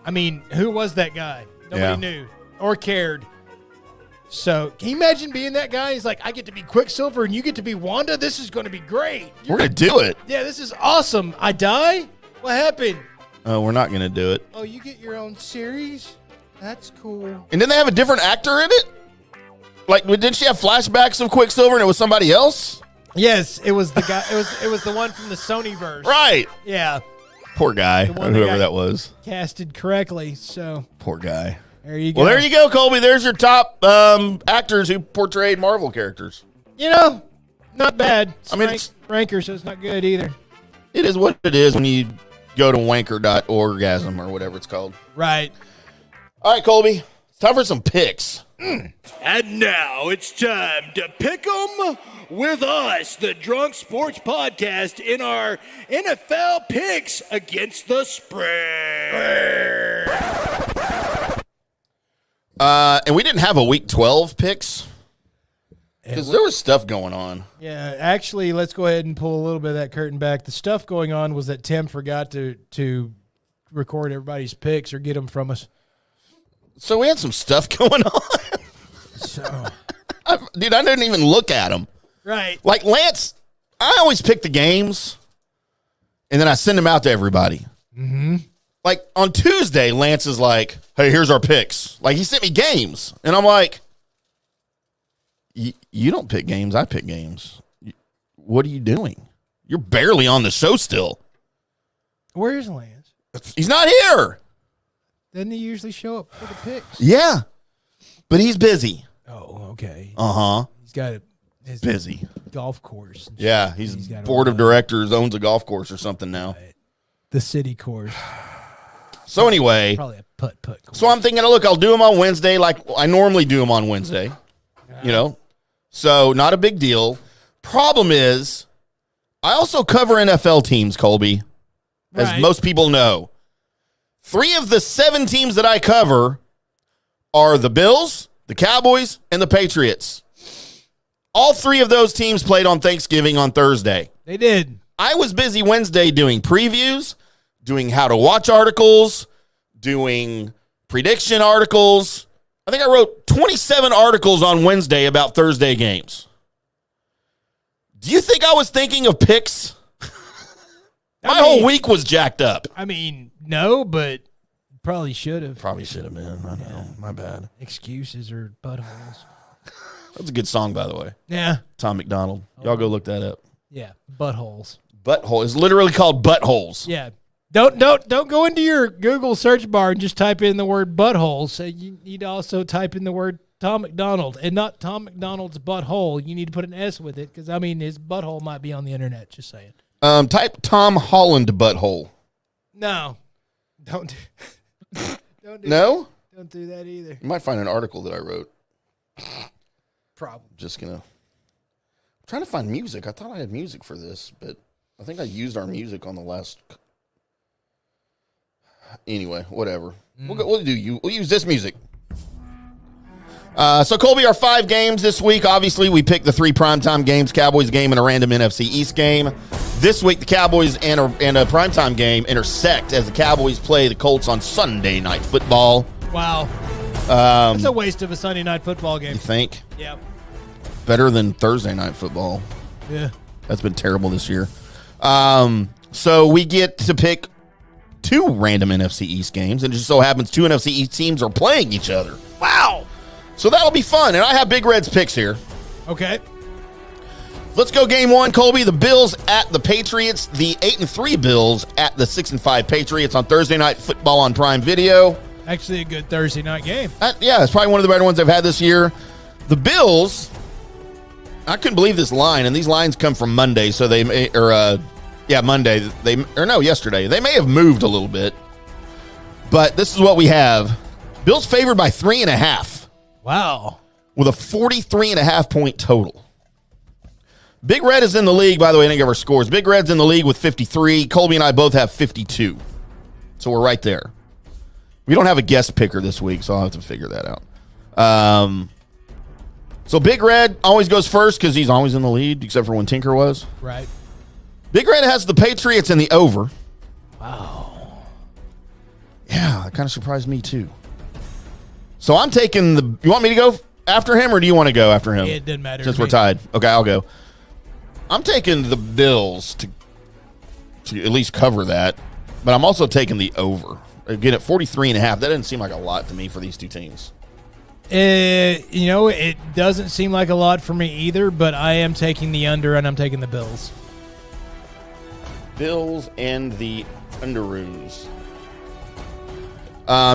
I mean, who was that guy? Nobody knew or cared. So, can you imagine being that guy? He's like, I get to be Quicksilver and you get to be Wanda? This is going to be great. We're going to do it. Yeah, this is awesome. I die? What happened? Oh, we're not going to do it. Oh, you get your own series? That's cool. And didn't they have a different actor in it? Like, didn't she have flashbacks of Quicksilver and it was somebody else? Yes, it was the guy. It was the one from the Sonyverse. Right. Yeah. Poor guy, or whoever that was. Casted correctly, so. Poor guy. There you go. Well, there you go, Colby. There's your top actors who portrayed Marvel characters. You know, not bad. I mean, it's ranker, so it's not good either. It is what it is when you go to wanker.orgasm or whatever it's called. Right. All right, Colby. It's time for some picks. And now it's time to pick 'em with us, the Drunk Sports Podcast, in our NFL picks against the spread. And we didn't have a Week 12 picks because there was stuff going on. Yeah, actually, let's go ahead and pull a little bit of that curtain back. The stuff going on was that Tim forgot to record everybody's picks or get them from us. So we had some stuff going on. So, dude, I didn't even look at them. Right. Like Lance, I always pick the games, and then I send them out to everybody. Mm-hmm. Like on Tuesday, Lance is like, hey, here's our picks. Like he sent me games. And I'm like, you don't pick games. I pick games. What are you doing? You're barely on the show still. Where's Lance? He's not here. Doesn't he usually show up for the picks? Yeah. But he's busy. Oh, okay. Uh-huh. He's got his busy golf course. Yeah, he's board of directors, owns a golf course or something now. Right. The city course. So anyway, probably a putt course. So I'm thinking, look, I'll do them on Wednesday like I normally do them on Wednesday. You know? So not a big deal. Problem is, I also cover NFL teams, Colby, as most people know. 3 of the 7 teams that I cover are the Bills, the Cowboys, and the Patriots. All 3 of those teams played on Thanksgiving on Thursday. They did. I was busy Wednesday doing previews, doing how to watch articles, doing prediction articles. I think I wrote 27 articles on Wednesday about Thursday games. Do you think I was thinking of picks? My whole week was jacked up. I mean, no, but probably should have. Probably should have been. I know. My bad. Excuses or buttholes. That's a good song, by the way. Yeah. Tom McDonald. Y'all go look that up. Yeah. Buttholes. Butthole. It's literally called Buttholes. Yeah. Don't go into your Google search bar and just type in the word buttholes. So you need to also type in the word Tom McDonald and not Tom McDonald's butthole. You need to put an S with it because, I mean, his butthole might be on the internet. Just saying. Type Tom Holland butthole. No. Don't do No? that. Don't do that either. You might find an article that I wrote. Problem. Just gonna. I'm trying to find music. I thought I had music for this, but I think I used our music on the last. Anyway, whatever. We'll use this music. So Colby, our 5 games this week. Obviously, we picked the 3 primetime games: Cowboys game and a random NFC East game. This week, the Cowboys and a primetime game intersect as the Cowboys play the Colts on Sunday Night Football. Wow. It's a waste of a Sunday Night Football game. You think? Yeah. Better than Thursday Night Football. Yeah. That's been terrible this year. So we get to pick 2 random NFC East games, and it just so happens 2 NFC East teams are playing each other. Wow. So that'll be fun, and I have Big Red's picks here. Okay. Let's go game 1, Colby. The Bills at the Patriots. The 8-3 Bills at the 6-5 Patriots on Thursday Night Football on Prime Video. Actually, a good Thursday night game. Yeah, it's probably one of the better ones I've had this year. The Bills, I couldn't believe this line, and these lines come from Monday, so they may, Monday. Yesterday. They may have moved a little bit, but this is what we have. Bills favored by 3.5. Wow. With a 43.5 point total. Big Red is in the league, by the way. I didn't give our scores. Big Red's in the league with 53. Colby and I both have 52. So we're right there. We don't have a guest picker this week, so I'll have to figure that out. So Big Red always goes first because he's always in the lead, except for when Tinker was. Right. Big Red has the Patriots in the over. Wow. Yeah, that kind of surprised me too. So I'm taking the... You want me to go after him, or do you want to go after him? It doesn't matter. Since we're tied. Okay, I'll go. I'm taking the Bills to at least cover that, but I'm also taking the over. Again, at 43.5, that doesn't seem like a lot to me for these two teams. It doesn't seem like a lot for me either, but I am taking the under, and I'm taking the Bills. Bills and the Underoos.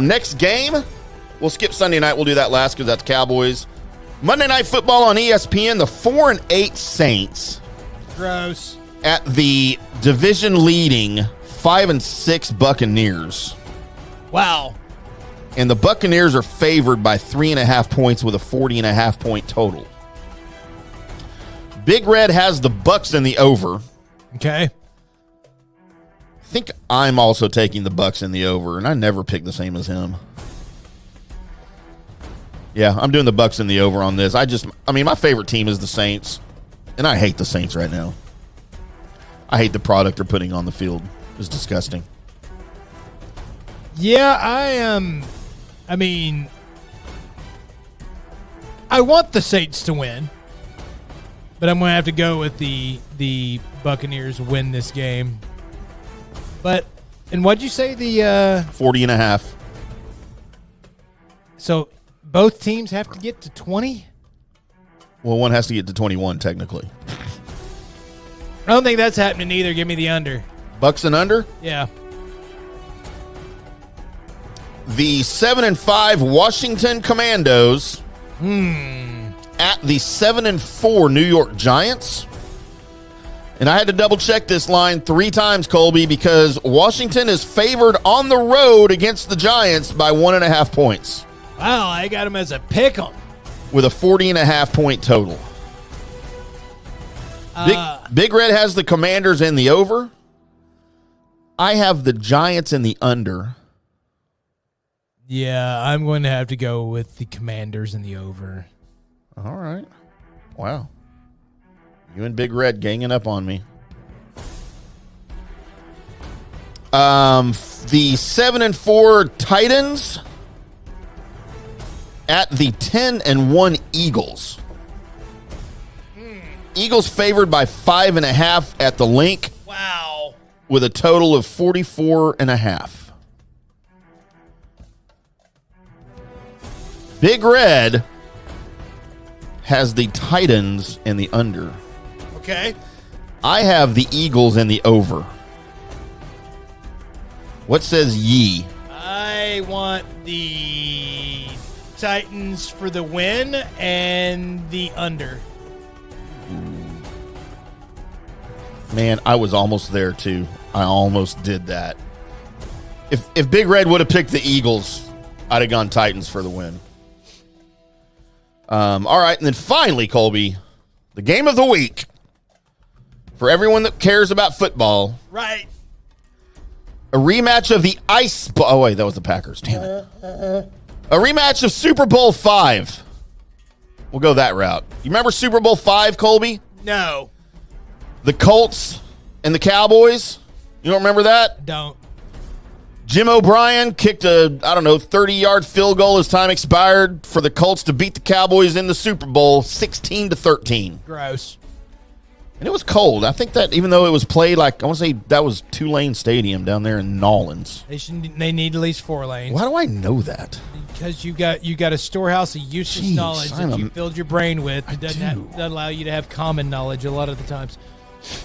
Next game, we'll skip Sunday night. We'll do that last because that's Cowboys. Monday Night Football on ESPN. The 4-8 Saints. Gross. At the division-leading 5-6 Buccaneers. Wow. And the Buccaneers are favored by 3.5 points with a 40.5 point total. Big Red has the Bucks in the over. Okay. I think I'm also taking the Bucks in the over, and I never pick the same as him. Yeah, I'm doing the Bucks in the over on this. My favorite team is the Saints, and I hate the Saints right now. I hate the product they're putting on the field. It's disgusting. Yeah, I want the Saints to win, but I'm going to have to go with the Buccaneers win this game. And what'd you say? The 40.5. So both teams have to get to 20? Well, one has to get to 21, technically. I don't think that's happening either. Give me the under. Bucks and under? Yeah. The 7-5 Washington Commandos at the 7-4 New York Giants. And I had to double check this line 3 times, Colby, because Washington is favored on the road against the Giants by 1.5 points. Wow, I got them as a pick 'em. With a 40.5 point total. Big Red has the Commanders in the over. I have the Giants in the under. Yeah, I'm going to have to go with the Commanders in the over. All right. Wow. You and Big Red ganging up on me. The 7-4 Titans at the 10-1 Eagles. Eagles favored by 5.5 at the link. Wow. With a total of 44.5. Big Red has the Titans in the under. Okay. I have the Eagles in the over. What says ye? I want the Titans for the win and the under. Man, I was almost there too. I almost did that. If Big Red would have picked the Eagles, I'd have gone Titans for the win. All right, and then finally, Colby, the game of the week for everyone that cares about football. Right. A rematch of the Ice Bowl. Oh, wait, that was the Packers. Damn it. A rematch of Super Bowl V. We'll go that route. You remember Super Bowl V, Colby? No. The Colts and the Cowboys? You don't remember that? Don't. Jim O'Brien kicked a, 30-yard field goal as time expired for the Colts to beat the Cowboys in the Super Bowl 16-13. Gross. And it was cold. I think that even though it was played I want to say that was Tulane Stadium down there in Nolans. They need at least 4 lanes. Why do I know that? Because you got a storehouse of useless knowledge that you filled your brain with. It doesn't allow you to have common knowledge a lot of the times.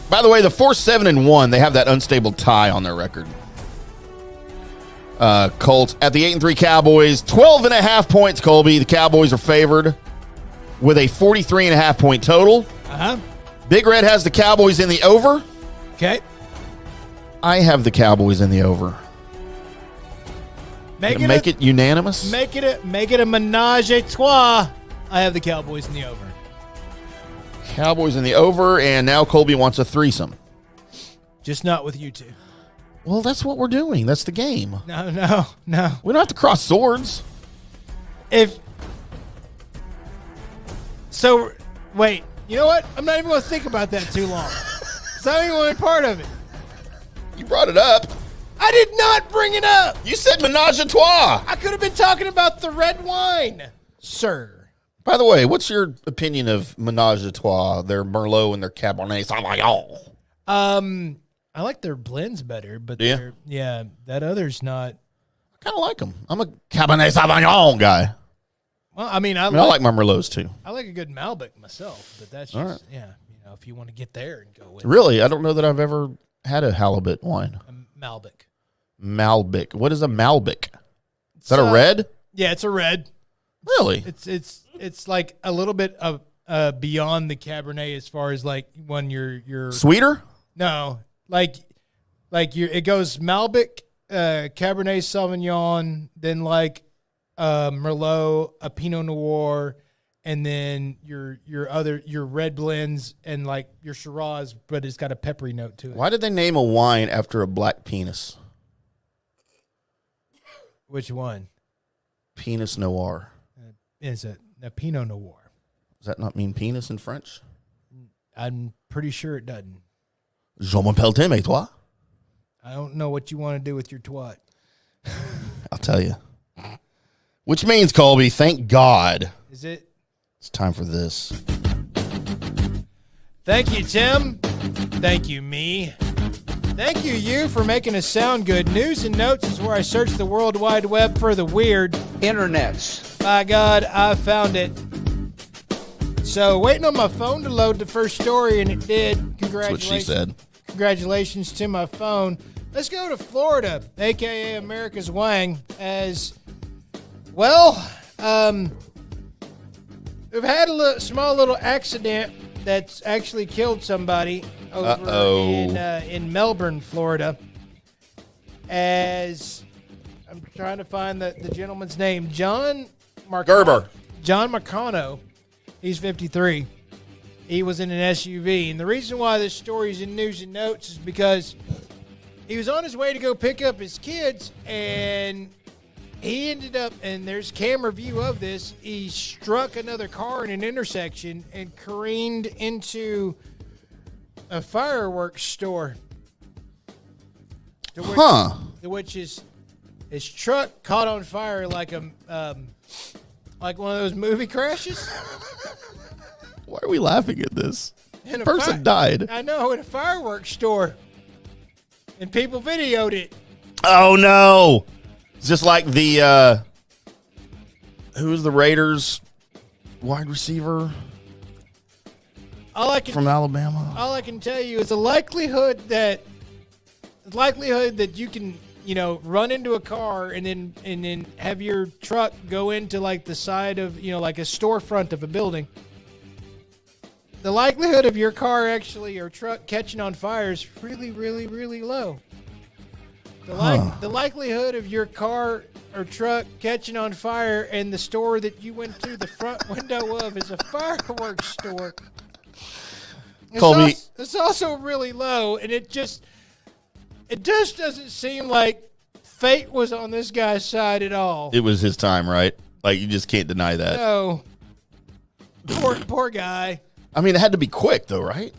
By the way, the 4-7-1, they have that unstable tie on their record. Colts at the 8-3 Cowboys, 12.5 points, Colby. The Cowboys are favored with a 43.5 point total. Uh-huh. Big Red has the Cowboys in the over. Okay. I have the Cowboys in the over. Make it unanimous. Make it a menage a trois. I have the Cowboys in the over. Cowboys in the over, and now Colby wants a threesome. Just not with you two. Well, that's what we're doing. That's the game. No. We don't have to cross swords. Wait. You know what? I'm not even going to think about that too long. It's not even going to be part of it. You brought it up. I did not bring it up. You said menage a trois. I could have been talking about the red wine, sir. By the way, what's your opinion of menage a trois, their Merlot and their Cabernet Sauvignon? I like their blends better, but Yeah? that other's not. I kind of like them. I'm a Cabernet Sauvignon guy. Well, I mean, I like my Merlots too. I like a good Malbec myself, but that's All just if you want to get there and go with Really? I don't know that I've ever had a halibut wine. Malbec. Malbec. What is a Malbec? Is that a red? Yeah, it's a red. Really? It's like a little bit of beyond the Cabernet as far as like when you're sweeter. No, it goes Malbec, Cabernet Sauvignon, then like Merlot, a Pinot Noir, and then your red blends and like your Shiraz, but it's got a peppery note to it. Why did they name a wine after a black penis? Which one? Penis Noir. Is it a Pinot Noir? Does that not mean penis in French? I'm pretty sure it doesn't. Je m'appelle Tim, et toi? I don't know what you want to do with your twat. I'll tell you. Which means, Colby, thank God. Is it? It's time for this. Thank you, Tim. Thank you, me. Thank you for making us sound good. News and Notes is where I search the World Wide Web for the weird. Internets. By God, I found it. So, waiting on my phone to load the first story, and it did. Congratulations. That's what she said. Congratulations to my phone. Let's go to Florida, a.k.a. America's Wang, as, well, we've had a small little accident that's actually killed somebody over in Melbourne, Florida, as I'm trying to find the gentleman's name. John Marcano. He's 53. He was in an SUV. And the reason why this story is in News and Notes is because he was on his way to go pick up his kids, and he ended up, and there's camera view of this, he struck another car in an intersection and careened into a fireworks store. To which his truck caught on fire like like one of those movie crashes. Why are we laughing at this? Person died. I know, in a fireworks store. And people videoed it. Oh, no. It's just like the, who's the Raiders wide receiver from Alabama? All I can tell you is the likelihood that you can, run into a car and then have your truck go into like the side of, like a storefront of a building. The likelihood of your car or truck catching on fire is really, really, really low. The likelihood of your car or truck catching on fire and the store that you went to the front window of is a fireworks store. Colby. It's also really low, and it just doesn't seem like fate was on this guy's side at all. It was his time, right? Like, you just can't deny that. No. Poor guy. I mean, it had to be quick, though, right?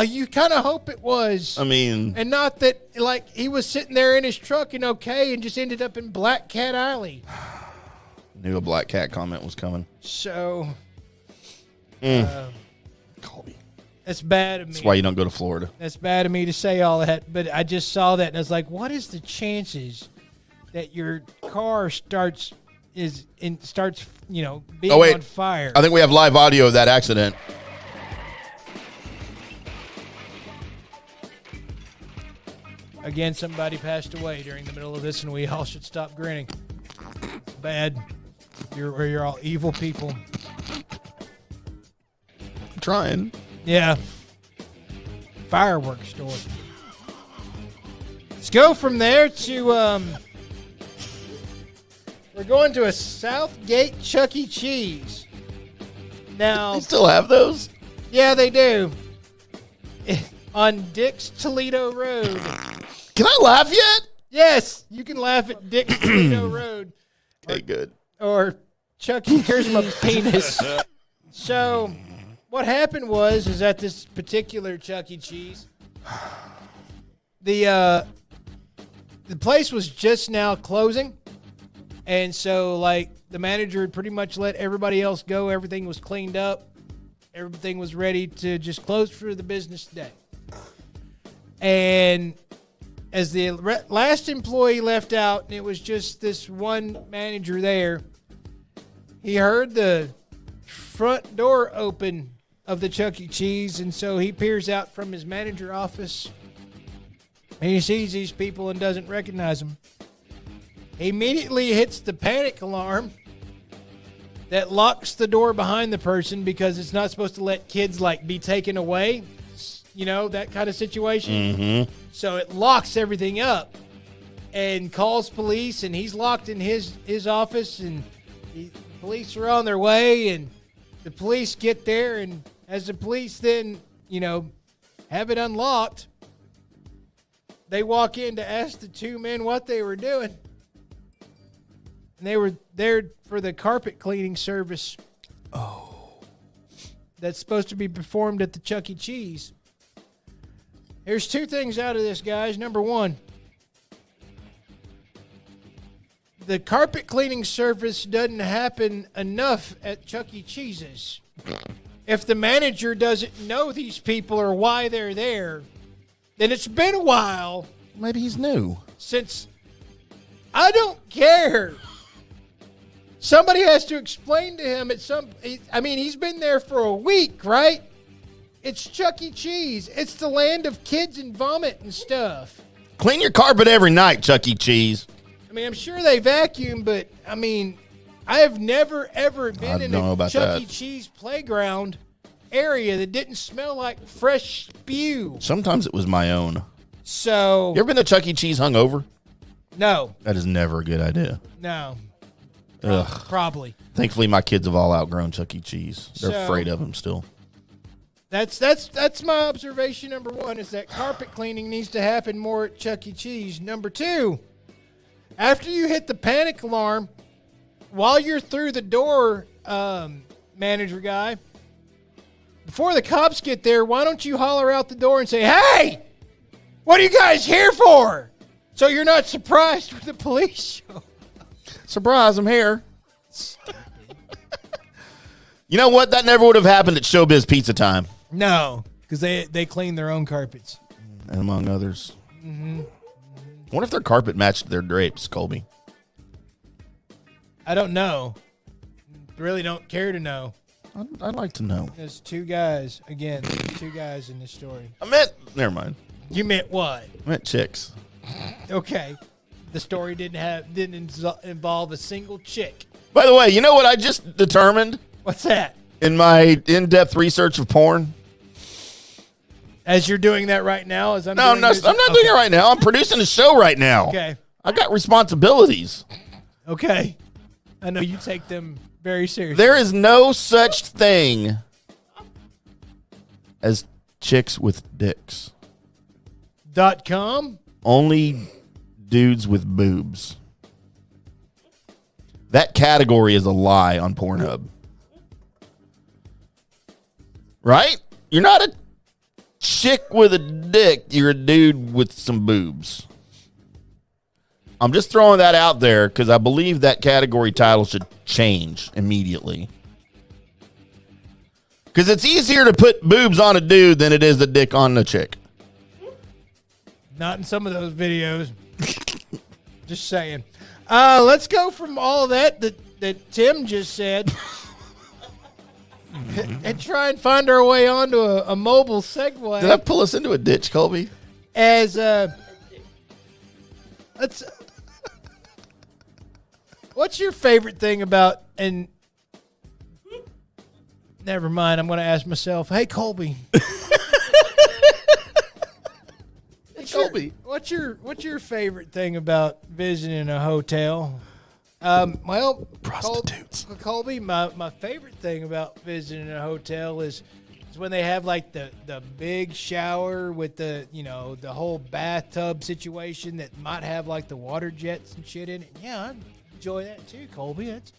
You kind of hope it was. I mean. And not that, like, he was sitting there in his truck and just ended up in Black Cat Alley. Knew a Black Cat comment was coming. So. Colby. That's bad of me. That's why you don't go to Florida. That's bad of me to say all that, but I just saw that and I was like, what is the chances that your car starts being on fire? I think we have live audio of that accident. Again, somebody passed away during the middle of this, and we all should stop grinning. It's bad. You're all evil people. I'm trying. Yeah. Fireworks store. Let's go from there to we're going to a Southgate Chuck E. Cheese. Now, They still have those? yeah, they do. on Dick's Toledo Road. Can I laugh yet? Yes, you can laugh at Dick's Toledo Road. Okay, good. Or Chucky, here's my penis. So, what happened is at this particular Chuck E. Cheese, the place was just now closing, and so like the manager had pretty much let everybody else go. Everything was cleaned up. Everything was ready to just close for the business day. And as the last employee left out, and it was just this one manager there, he heard the front door open of the Chuck E. Cheese, and so he peers out from his manager office, and he sees these people and doesn't recognize them. He immediately hits the panic alarm that locks the door behind the person because it's not supposed to let kids, like, be taken away, you know, that kind of situation. Mm-hmm. So it locks everything up and calls police, and he's locked in his office, and the police are on their way, and the police get there, and as the police then, you know, have it unlocked, they walk in to ask the two men what they were doing. And they were there for the carpet cleaning service. Oh. That's supposed to be performed at the Chuck E. Cheese. There's two things out of this, guys. Number one, the carpet cleaning service doesn't happen enough at Chuck E. Cheese's. If the manager doesn't know these people or why they're there, then it's been a while. Maybe he's new. Since I don't care. Somebody has to explain to him he's been there for a week, right? It's Chuck E. Cheese. It's the land of kids and vomit and stuff. Clean your carpet every night, Chuck E. Cheese. I mean, I'm sure they vacuum, but I mean, I have never, ever been in a Chuck E. Cheese playground area that didn't smell like fresh spew. Sometimes it was my own. So. You ever been to Chuck E. Cheese hungover? No. That is never a good idea. No. Ugh. Probably. Thankfully, my kids have all outgrown Chuck E. Cheese. They're afraid of him still. That's my observation. Number one is that carpet cleaning needs to happen more at Chuck E. Cheese. Number two, after you hit the panic alarm, while you're through the door, manager guy, before the cops get there, why don't you holler out the door and say, "Hey, what are you guys here for?" So you're not surprised when the police show. Surprise, I'm here. You know what? That never would have happened at Showbiz Pizza Time. No, because they clean their own carpets. And among others. Mm-hmm. I wonder if their carpet matched their drapes, Colby. I don't know. Really don't care to know. I'd like to know. There's two guys. Again, two guys in this story. Never mind. You meant what? I meant chicks. Okay. The story didn't involve a single chick. By the way, you know what I just determined? What's that? In my in-depth research of porn? As you're doing that right now? I'm not doing it right now. I'm producing a show right now. Okay. I got responsibilities. Okay. I know you take them very seriously. There is no such thing as chicks with dicks. .com? Only dudes with boobs. That category is a lie on Pornhub. Right? You're not a chick with a dick. You're a dude with some boobs. I'm just throwing that out there because I believe that category title should change immediately. Because it's easier to put boobs on a dude than it is a dick on a chick. Not in some of those videos. Just saying. Let's go from all of that Tim just said and try and find our way onto a mobile segue. Did that pull us into a ditch, Colby? Let's. What's your favorite thing about? And never mind. I'm going to ask myself. Hey, Colby. Colby, what's your favorite thing about visiting a hotel? Prostitutes. Colby, my favorite thing about visiting a hotel is is when they have like the big shower with the whole bathtub situation that might have like the water jets and shit in it. Yeah, I enjoy that too, Colby. That's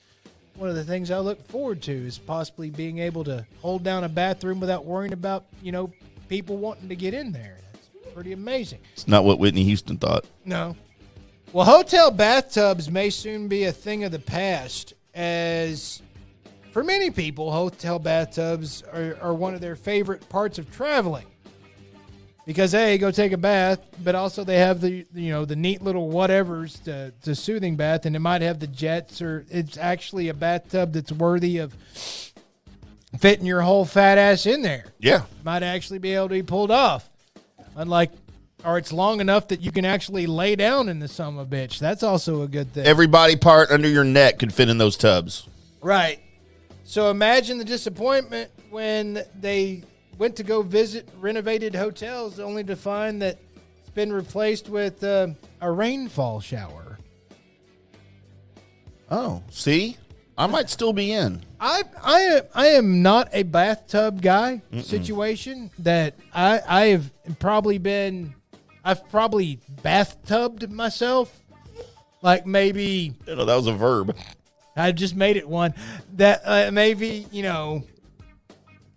one of the things I look forward to is possibly being able to hold down a bathroom without worrying about, people wanting to get in there. That's pretty amazing. It's not what Whitney Houston thought. No. Well, hotel bathtubs may soon be a thing of the past, as for many people, hotel bathtubs are one of their favorite parts of traveling. Because go take a bath, but also they have the neat little whatevers to soothing bath, and it might have the jets, or it's actually a bathtub that's worthy of fitting your whole fat ass in there. Yeah. Might actually be able to be pulled off. Or it's long enough that you can actually lay down in the son of a bitch. That's also a good thing. Every body part under your neck could fit in those tubs. Right. So imagine the disappointment when they went to go visit renovated hotels only to find that it's been replaced with a rainfall shower. Oh, see? I might still be in. I am not a bathtub guy situation that I've probably bathtubbed myself. Like maybe. That was a verb. I just made it one. That maybe,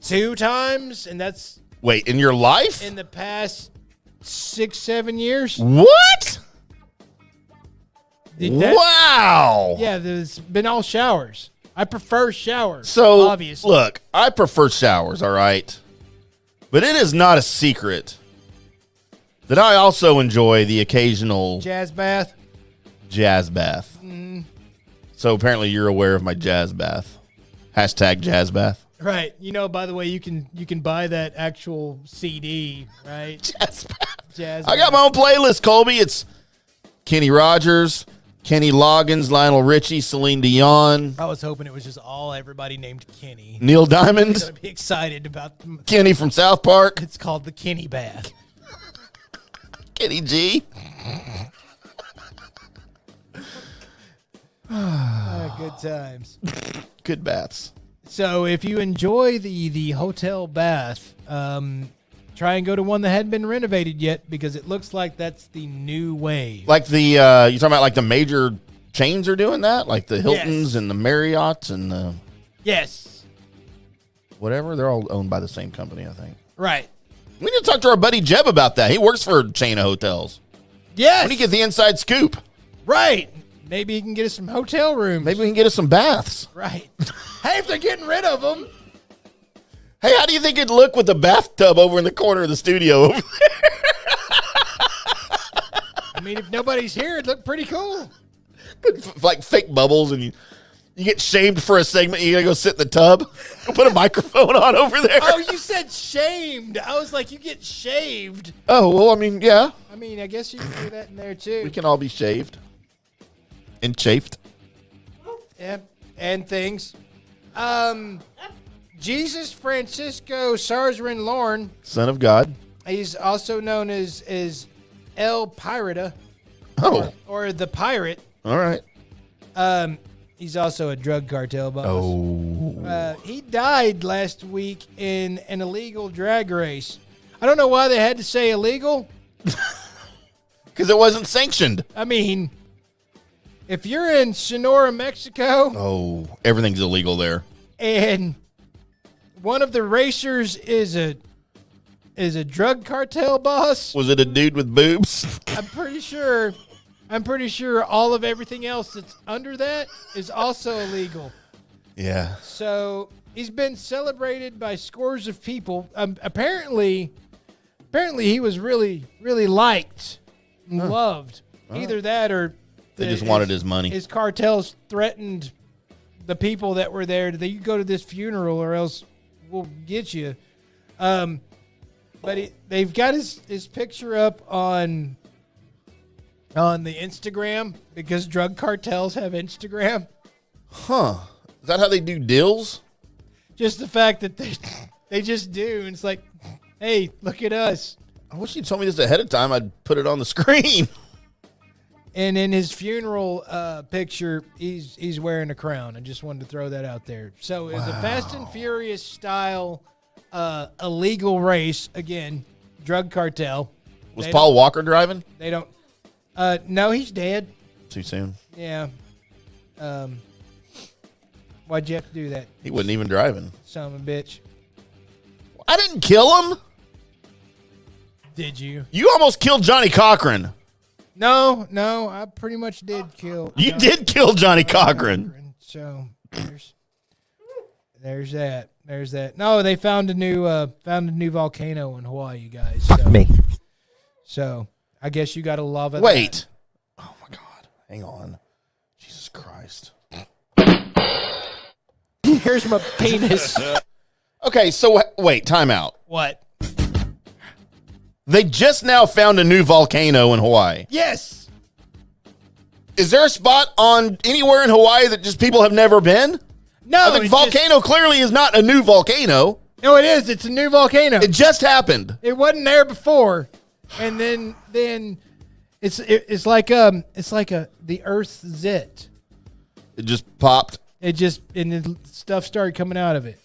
2 times, and that's... Wait, in your life? In the past 6-7 years. What? Wow. Yeah, there's been all showers. I prefer showers, so, obviously. Look, I prefer showers, all right? But it is not a secret that I also enjoy the occasional... Jazz bath. So apparently you're aware of my jazz bath. Hashtag jazz bath. Right. By the way, you can buy that actual CD, right? Jazz I got my own playlist, Colby. It's Kenny Rogers, Kenny Loggins, Lionel Richie, Celine Dion. I was hoping it was just everybody named Kenny. Neil Diamond. I'm going to be excited about them. Kenny from South Park. It's called the Kenny Bath. Kenny G. Good times. Good baths. So if you enjoy the hotel bath, try and go to one that hadn't been renovated yet, because it looks like that's the new wave. Like you talking about like the major chains are doing that? Like the Hiltons and the Marriotts and the... Yes. Whatever. They're all owned by the same company, I think. Right. We need to talk to our buddy Jeb about that. He works for a chain of hotels. Yes. We need to get the inside scoop. Right. Maybe you can get us some hotel rooms. Maybe we can get us some baths. Right. Hey, if they're getting rid of them. Hey, how do you think it'd look with the bathtub over in the corner of the studio over there? I mean, if nobody's here, it'd look pretty cool. Like fake bubbles, and you get shamed for a segment. You gotta go sit in the tub. Go put a microphone on over there. Oh, you said shamed. I was like, you get shaved. Oh, well, I mean, yeah. I mean, I guess you can do that in there, too. We can all be shaved. And chafed. Yeah, and things. Jesus Francisco Sarzarin Lorne. Son of God. He's also known as El Pirata. Oh. Or the Pirate. All right. He's also a drug cartel boss. Oh. He died last week in an illegal drag race. I don't know why they had to say illegal. Because it wasn't sanctioned. I mean... If you're in Sonora, Mexico... Oh, everything's illegal there. And one of the racers is a drug cartel boss... Was it a dude with boobs? I'm pretty sure all of everything else that's under that is also illegal. Yeah. So he's been celebrated by scores of people. Apparently he was really, really liked and loved. Either that or... They just wanted his money. His cartels threatened the people that were there. You go to this funeral or else we'll get you. But they've got his picture up on the Instagram because drug cartels have Instagram. Huh. Is that how they do deals? Just the fact that they just do. And it's like, hey, look at us. I wish you'd told me this ahead of time. I'd put it on the screen. And in his funeral picture, he's wearing a crown. I just wanted to throw that out there. So it's a Fast and Furious style illegal race again, drug cartel. Was Paul Walker driving? They don't. No, he's dead. Too soon. Yeah. Why'd you have to do that? He wasn't even driving. Son of a bitch. I didn't kill him. Did you? You almost killed Johnny Cochran. No, I pretty much did kill. You did kill Johnny Cochran. So there's that. There's that. No, they found a new volcano in Hawaii, you guys. So, Me. So I guess you got to love it. Wait. Oh my God. Hang on. Jesus Christ. Here's my penis. Okay, so wait, time out. What? They just now found a new volcano in Hawaii. Yes. Is there a spot on anywhere in Hawaii that just people have never been? No. The volcano clearly is not a new volcano. No, it is. It's a new volcano. It just happened. It wasn't there before, and then it's like the Earth's zit. It just popped. And the stuff started coming out of it.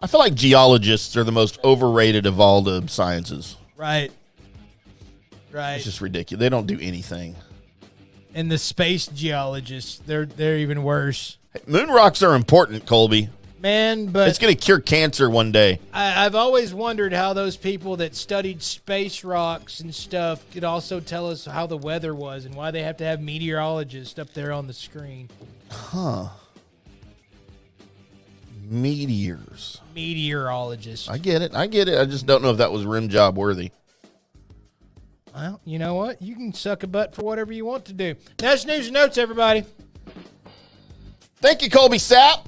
I feel like geologists are the most overrated of all the sciences. Right. It's just ridiculous. They don't do anything. And the space geologists, they're even worse. Hey, moon rocks are important, Colby. Man, but it's going to cure cancer one day. I've always wondered how those people that studied space rocks and stuff could also tell us how the weather was and why they have to have meteorologists up there on the screen. Huh. Meteorologists. I get it. I just don't know if that was rim job worthy. Well, you know what? You can suck a butt for whatever you want to do. That's news and notes, everybody. Thank you, Colby Sapp.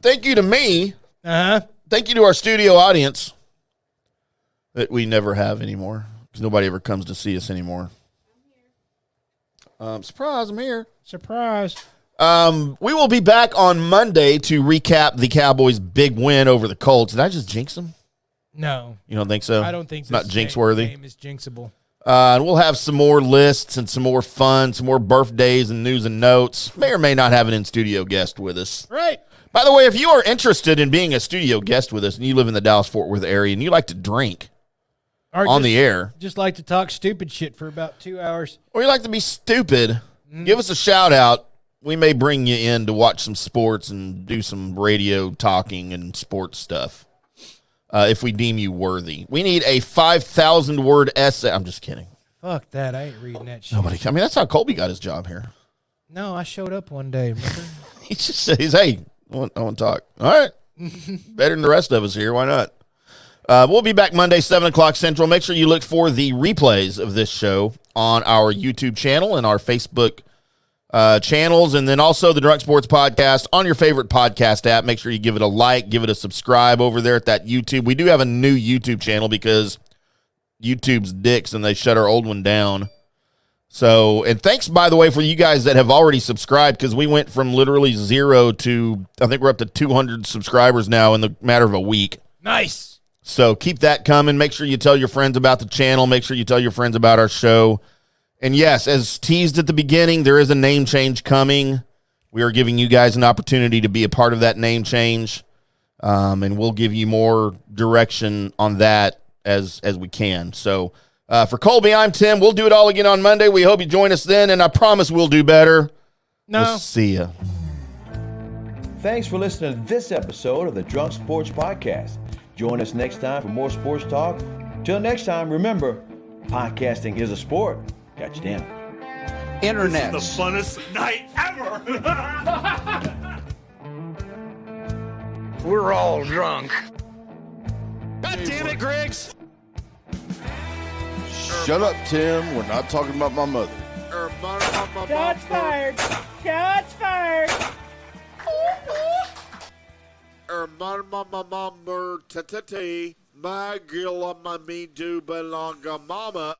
Thank you to me. Thank you to our studio audience that we never have anymore because nobody ever comes to see us anymore. Surprise, I'm here. Surprise. We will be back on Monday to recap the Cowboys' big win over the Colts. Did I just jinx them? No. You don't think so? I don't think so. Not jinx worthy. Game is jinxable. And we'll have some more lists and some more fun, some more birthdays and news and notes. May or may not have an in-studio guest with us. Right. By the way, if you are interested in being a studio guest with us and you live in the Dallas-Fort Worth area and you like to drink on the air. Just like to talk stupid shit for about 2 hours. Or you like to be stupid, give us a shout-out. We may bring you in to watch some sports and do some radio talking and sports stuff if we deem you worthy. We need a 5,000-word essay. I'm just kidding. Fuck that. I ain't reading that shit. Nobody. I mean, that's how Colby got his job here. No, I showed up one day, remember? He just says, hey, I want to talk. All right. Better than the rest of us here. Why not? We'll be back Monday, 7 o'clock Central. Make sure you look for the replays of this show on our YouTube channel and our Facebook channels, and then also the Drunk Sports Podcast on your favorite podcast app. Make sure you give it a like, give it a subscribe over there at that YouTube. We do have a new YouTube channel because YouTube's dicks and they shut our old one down. So, and thanks, by the way, for you guys that have already subscribed, because we went from literally 0 to, I think we're up to 200 subscribers now in the matter of a week. Nice. So keep that coming. Make sure you tell your friends about the channel. Make sure you tell your friends about our show. And yes, as teased at the beginning, there is a name change coming. We are giving you guys an opportunity to be a part of that name change. And we'll give you more direction on that as we can. So, for Colby, I'm Tim. We'll do it all again on Monday. We hope you join us then, and I promise we'll do better. No. We'll see ya. Thanks for listening to this episode of the Drunk Sports Podcast. Join us next time for more sports talk. Till next time, remember, podcasting is a sport. Got you down. Internet. This is the funnest night ever. We're all drunk. God damn it, Griggs. Shut up, Tim. We're not talking about my mother. Shots fired. Shots fired. My girl, my me do belong, mama.